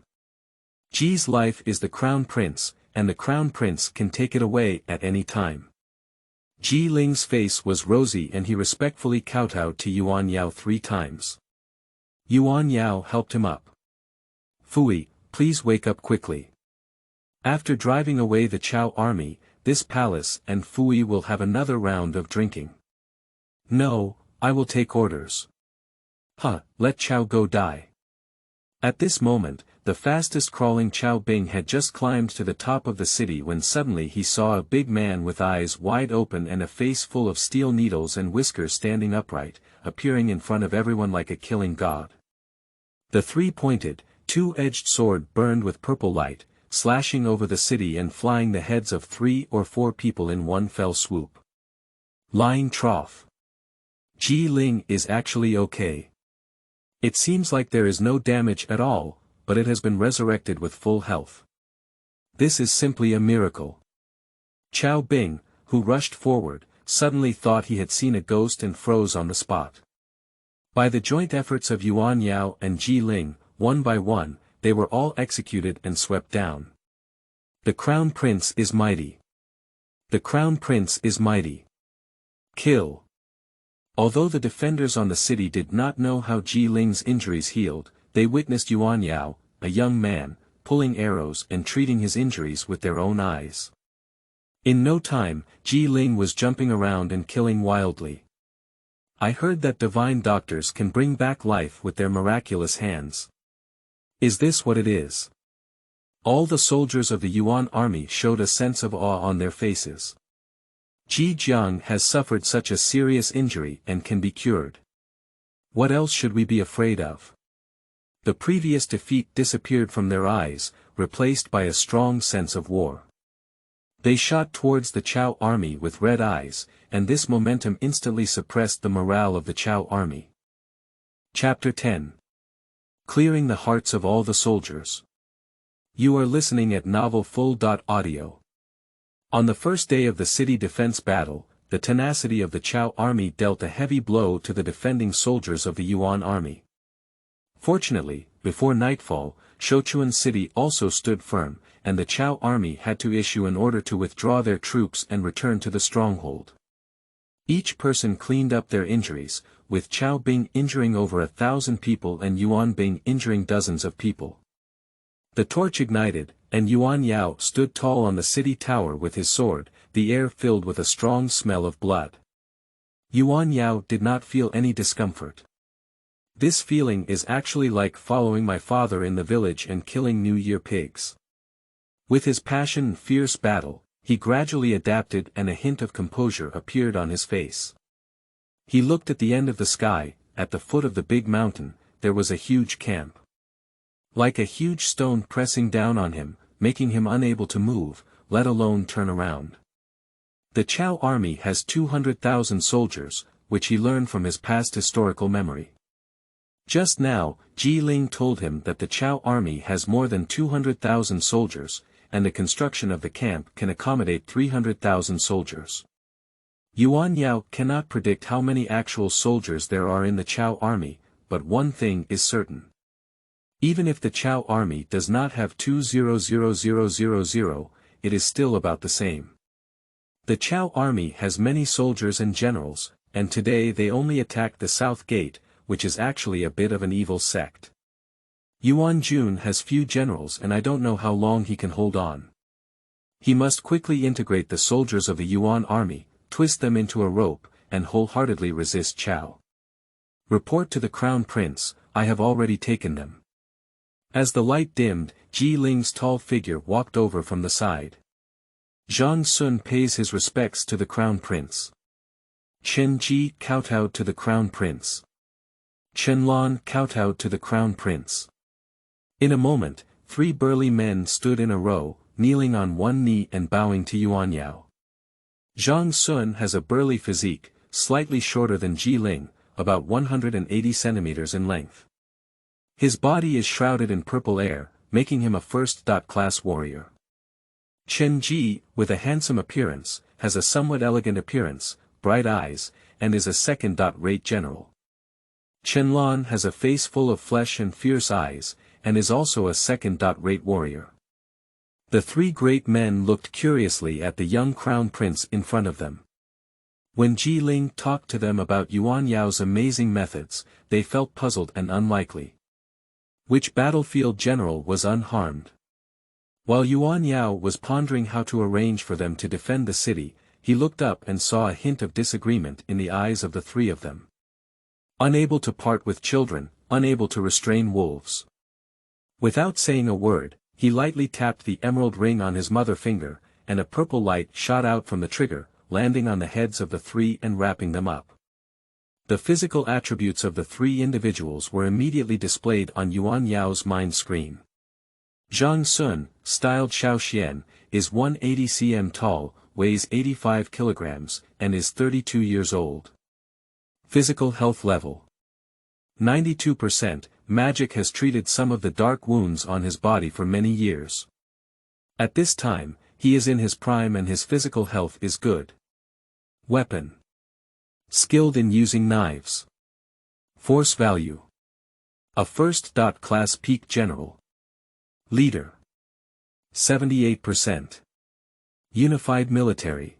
S1: Ji's life is the Crown Prince, and the Crown Prince can take it away at any time. Ji Ling's face was rosy and he respectfully kowtowed to Yuan Yao 3 times. Yuan Yao helped him up. Fui, please wake up quickly. After driving away the Chao army, this palace and Fui will have another round of drinking. No, I will take orders. Let Chao go die. At this moment, the fastest crawling Chao Bing had just climbed to the top of the city when suddenly he saw a big man with eyes wide open and a face full of steel needles and whiskers standing upright, appearing in front of everyone like a killing god. The 3-pointed, 2-edged sword burned with purple light, slashing over the city and flying the heads of 3 or 4 people in one fell swoop. Lying trough. Ji Ling is actually okay. It seems like there is no damage at all, but it has been resurrected with full health. This is simply a miracle. Chao Bing, who rushed forward, suddenly thought he had seen a ghost and froze on the spot. By the joint efforts of Yuan Yao and Ji Ling, one by one, they were all executed and swept down. The Crown Prince is mighty. The Crown Prince is mighty. Kill. Although the defenders on the city did not know how Ji Ling's injuries healed, they witnessed Yuan Yao, a young man, pulling arrows and treating his injuries with their own eyes. In no time, Ji Ling was jumping around and killing wildly. I heard that divine doctors can bring back life with their miraculous hands. Is this what it is? All the soldiers of the Yuan army showed a sense of awe on their faces. Ji Jiang has suffered such a serious injury and can be cured. What else should we be afraid of? The previous defeat disappeared from their eyes, replaced by a strong sense of war. They shot towards the Chao army with red eyes, and this momentum instantly suppressed the morale of the Chao army. Chapter 10. Clearing the hearts of all the soldiers. You are listening at novelfull.audio. On the first day of the city defense battle, the tenacity of the Chao army dealt a heavy blow to the defending soldiers of the Yuan army. Fortunately, before nightfall, Shouchuan city also stood firm, and the Chao army had to issue an order to withdraw their troops and return to the stronghold. Each person cleaned up their injuries, with Chao Bing injuring over 1,000 people and Yuan Bing injuring dozens of people. The torch ignited, and Yuan Yao stood tall on the city tower with his sword, the air filled with a strong smell of blood. Yuan Yao did not feel any discomfort. This feeling is actually like following my father in the village and killing New Year pigs. With his passion and fierce battle, he gradually adapted and a hint of composure appeared on his face. He looked at the end of the sky, at the foot of the big mountain, there was a huge camp. Like a huge stone pressing down on him, making him unable to move, let alone turn around. The Chao army has 200,000 soldiers, which he learned from his past historical memory. Just now, Ji Ling told him that the Chao army has more than 200,000 soldiers, and the construction of the camp can accommodate 300,000 soldiers. Yuan Yao cannot predict how many actual soldiers there are in the Chao army, but one thing is certain. Even if the Chao army does not have 200,000, it is still about the same. The Chao army has many soldiers and generals, and today they only attacked the South Gate, which is actually a bit of an evil sect. Yuan Jun has few generals and I don't know how long he can hold on. He must quickly integrate the soldiers of the Yuan army, twist them into a rope, and wholeheartedly resist Chao. Report to the Crown Prince, I have already taken them. As the light dimmed, Ji Ling's tall figure walked over from the side. Zhang Sun pays his respects to the Crown Prince. Chen Ji kowtowed to the Crown Prince. Chen Lan kowtowed to the Crown Prince. In a moment, 3 burly men stood in a row, kneeling on one knee and bowing to Yuan Yao. Zhang Sun has a burly physique, slightly shorter than Ji Ling, about 180 centimeters in length. His body is shrouded in purple air, making him a first-class warrior. Chen Ji, with a handsome appearance, has a somewhat elegant appearance, bright eyes, and is a second-rate general. Chen Lan has a face full of flesh and fierce eyes, and is also a second-rate warrior. The 3 great men looked curiously at the young crown prince in front of them. When Ji Ling talked to them about Yuan Yao's amazing methods, they felt puzzled and unlikely. Which battlefield general was unharmed? While Yuan Yao was pondering how to arrange for them to defend the city, he looked up and saw a hint of disagreement in the eyes of the 3 of them. Unable to part with children, unable to restrain wolves. Without saying a word, he lightly tapped the emerald ring on his mother finger, and a purple light shot out from the trigger, landing on the heads of the 3 and wrapping them up. The physical attributes of the 3 individuals were immediately displayed on Yuan Yao's mind screen. Zhang Sun, styled Xiao Xian, is 180 cm tall, weighs 85 kilograms, and is 32 years old. Physical health level 92%. Magic has treated some of the dark wounds on his body for many years. At this time, he is in his prime and his physical health is good. Weapon. Skilled in using knives. Force value. A first-class peak general. Leader. 78%. Unified military.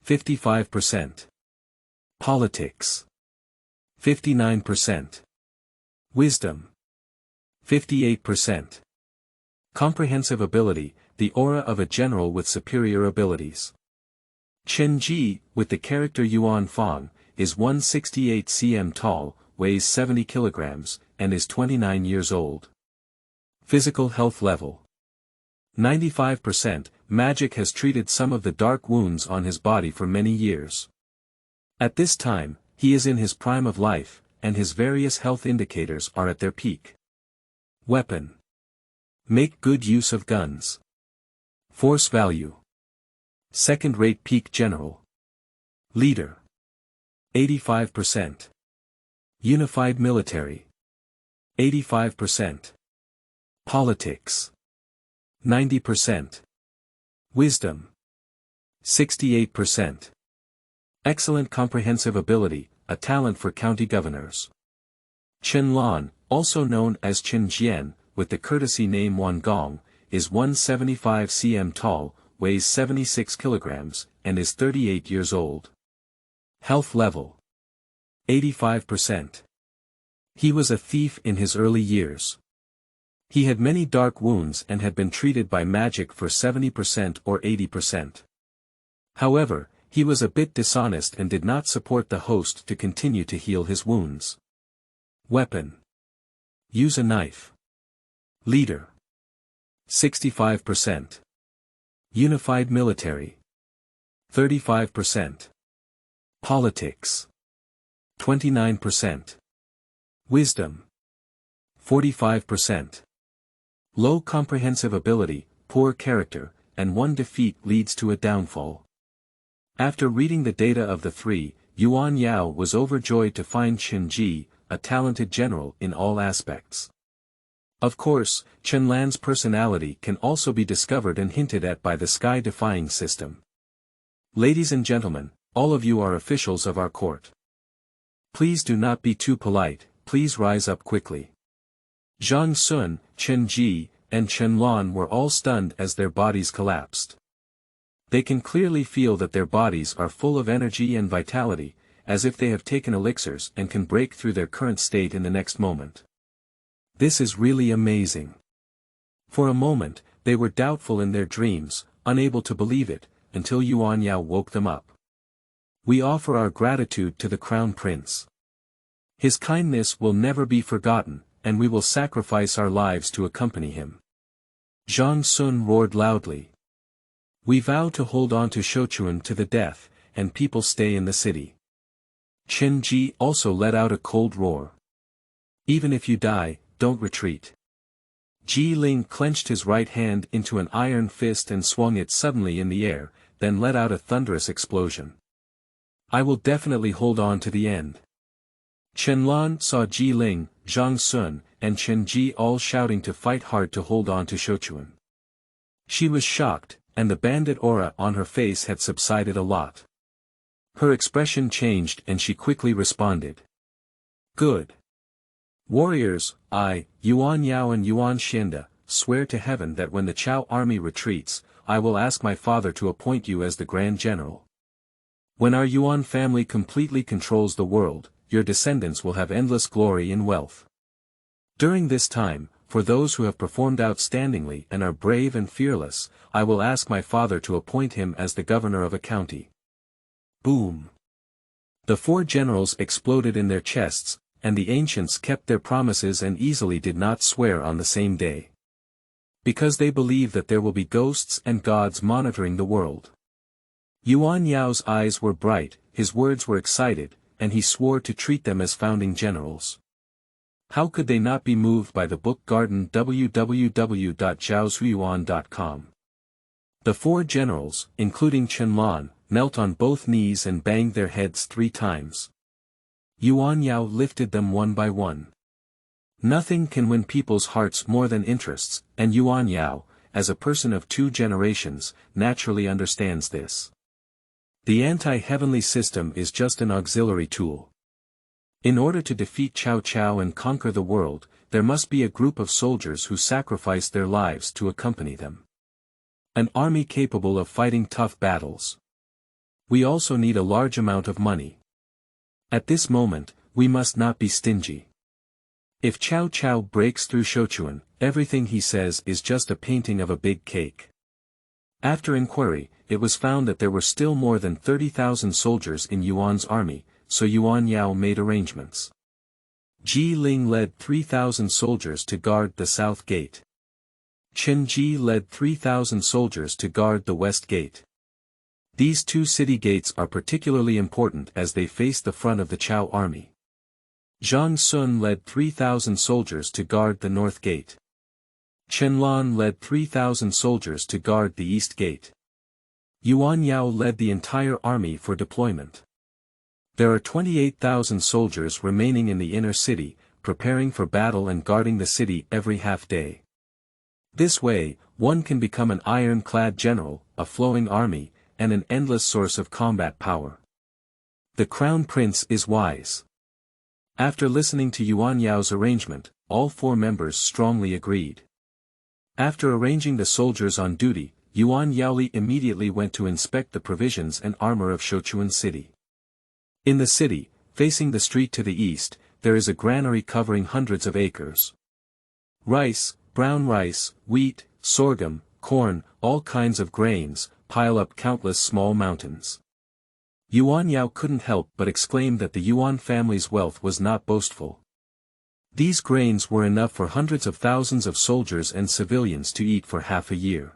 S1: 55%. Politics. 59%. Wisdom. 58%. Comprehensive ability, the aura of a general with superior abilities. Chen Ji, with the character Yuan Fang, is 168 cm tall, weighs 70 kilograms, and is 29 years old. Physical health level 95%. Magic has treated some of the dark wounds on his body for many years. At this time, he is in his prime of life, and his various health indicators are at their peak. Weapon. Make good use of guns. Force value. Second-rate peak general. Leader. 85%. Unified military. 85%. Politics. 90%. Wisdom. 68%. Excellent comprehensive ability, a talent for county governors. Chen Lan, also known as Chen Jian, with the courtesy name Wan Gong, is 175 cm tall, weighs 76 kilograms, and is 38 years old. Health level. 85%. He was a thief in his early years. He had many dark wounds and had been treated by magic for 70% or 80%. However, he was a bit dishonest and did not support the host to continue to heal his wounds. Weapon. Use a knife. Leader. 65%. Unified military. 35%. Politics. 29%. Wisdom. 45%. Low comprehensive ability, poor character, and one defeat leads to a downfall. After reading the data of the three, Yuan Yao was overjoyed to find Chen Ji, a talented general in all aspects. Of course, Chen Lan's personality can also be discovered and hinted at by the sky-defying system. Ladies and gentlemen, all of you are officials of our court. Please do not be too polite, please rise up quickly. Zhang Sun, Chen Ji, and Chen Lan were all stunned as their bodies collapsed. They can clearly feel that their bodies are full of energy and vitality, as if they have taken elixirs and can break through their current state in the next moment. This is really amazing. For a moment, they were doubtful in their dreams, unable to believe it, until Yuan Yao woke them up. We offer our gratitude to the Crown Prince. His kindness will never be forgotten, and we will sacrifice our lives to accompany him. Zhang Sun roared loudly. We vow to hold on to Shouchuan to the death, and people stay in the city. Chen Ji also let out a cold roar. Even if you die, don't retreat. Ji Ling clenched his right hand into an iron fist and swung it suddenly in the air, then let out a thunderous explosion. I will definitely hold on to the end. Chen Lan saw Ji Ling, Zhang Sun, and Chen Ji all shouting to fight hard to hold on to Shouchuan. She was shocked, and the bandit aura on her face had subsided a lot. Her expression changed and she quickly responded. Good. Warriors, I, Yuan Yao and Yuan Xianda, swear to heaven that when the Chao army retreats, I will ask my father to appoint you as the Grand General. When our Yuan family completely controls the world, your descendants will have endless glory and wealth. During this time, for those who have performed outstandingly and are brave and fearless, I will ask my father to appoint him as the governor of a county. Boom! The four generals exploded in their chests, and the ancients kept their promises and easily did not swear on the same day. Because they believe that there will be ghosts and gods monitoring the world. Yuan Yao's eyes were bright, his words were excited, and he swore to treat them as founding generals. How could they not be moved by the book garden www.zhaoshuyuan.com? The four generals, including Chen Lan, knelt on both knees and banged their heads 3 times. Yuan Yao lifted them one by one. Nothing can win people's hearts more than interests, and Yuan Yao, as a person of 2 generations, naturally understands this. The anti-heavenly system is just an auxiliary tool. In order to defeat Cao Cao and conquer the world, there must be a group of soldiers who sacrifice their lives to accompany them. An army capable of fighting tough battles. We also need a large amount of money. At this moment, we must not be stingy. If Cao Cao breaks through Shouchuan, everything he says is just a painting of a big cake. After inquiry, it was found that there were still more than 30,000 soldiers in Yuan's army, so Yuan Yao made arrangements. Ji Ling led 3,000 soldiers to guard the south gate. Chen Ji led 3,000 soldiers to guard the west gate. These 2 city gates are particularly important as they face the front of the Chao army. Zhang Sun led 3,000 soldiers to guard the north gate. Chen Lan led 3,000 soldiers to guard the east gate. Yuan Yao led the entire army for deployment. There are 28,000 soldiers remaining in the inner city, preparing for battle and guarding the city every half day. This way, one can become an iron-clad general, a flowing army, and an endless source of combat power. The Crown Prince is wise. After listening to Yuan Yao's arrangement, all 4 members strongly agreed. After arranging the soldiers on duty, Yuan Yaoli immediately went to inspect the provisions and armor of Shouchuan City. In the city, facing the street to the east, there is a granary covering hundreds of acres. Rice, brown rice, wheat, sorghum, corn, all kinds of grains, pile up countless small mountains. Yuan Yao couldn't help but exclaim that the Yuan family's wealth was not boastful. These grains were enough for hundreds of thousands of soldiers and civilians to eat for half a year.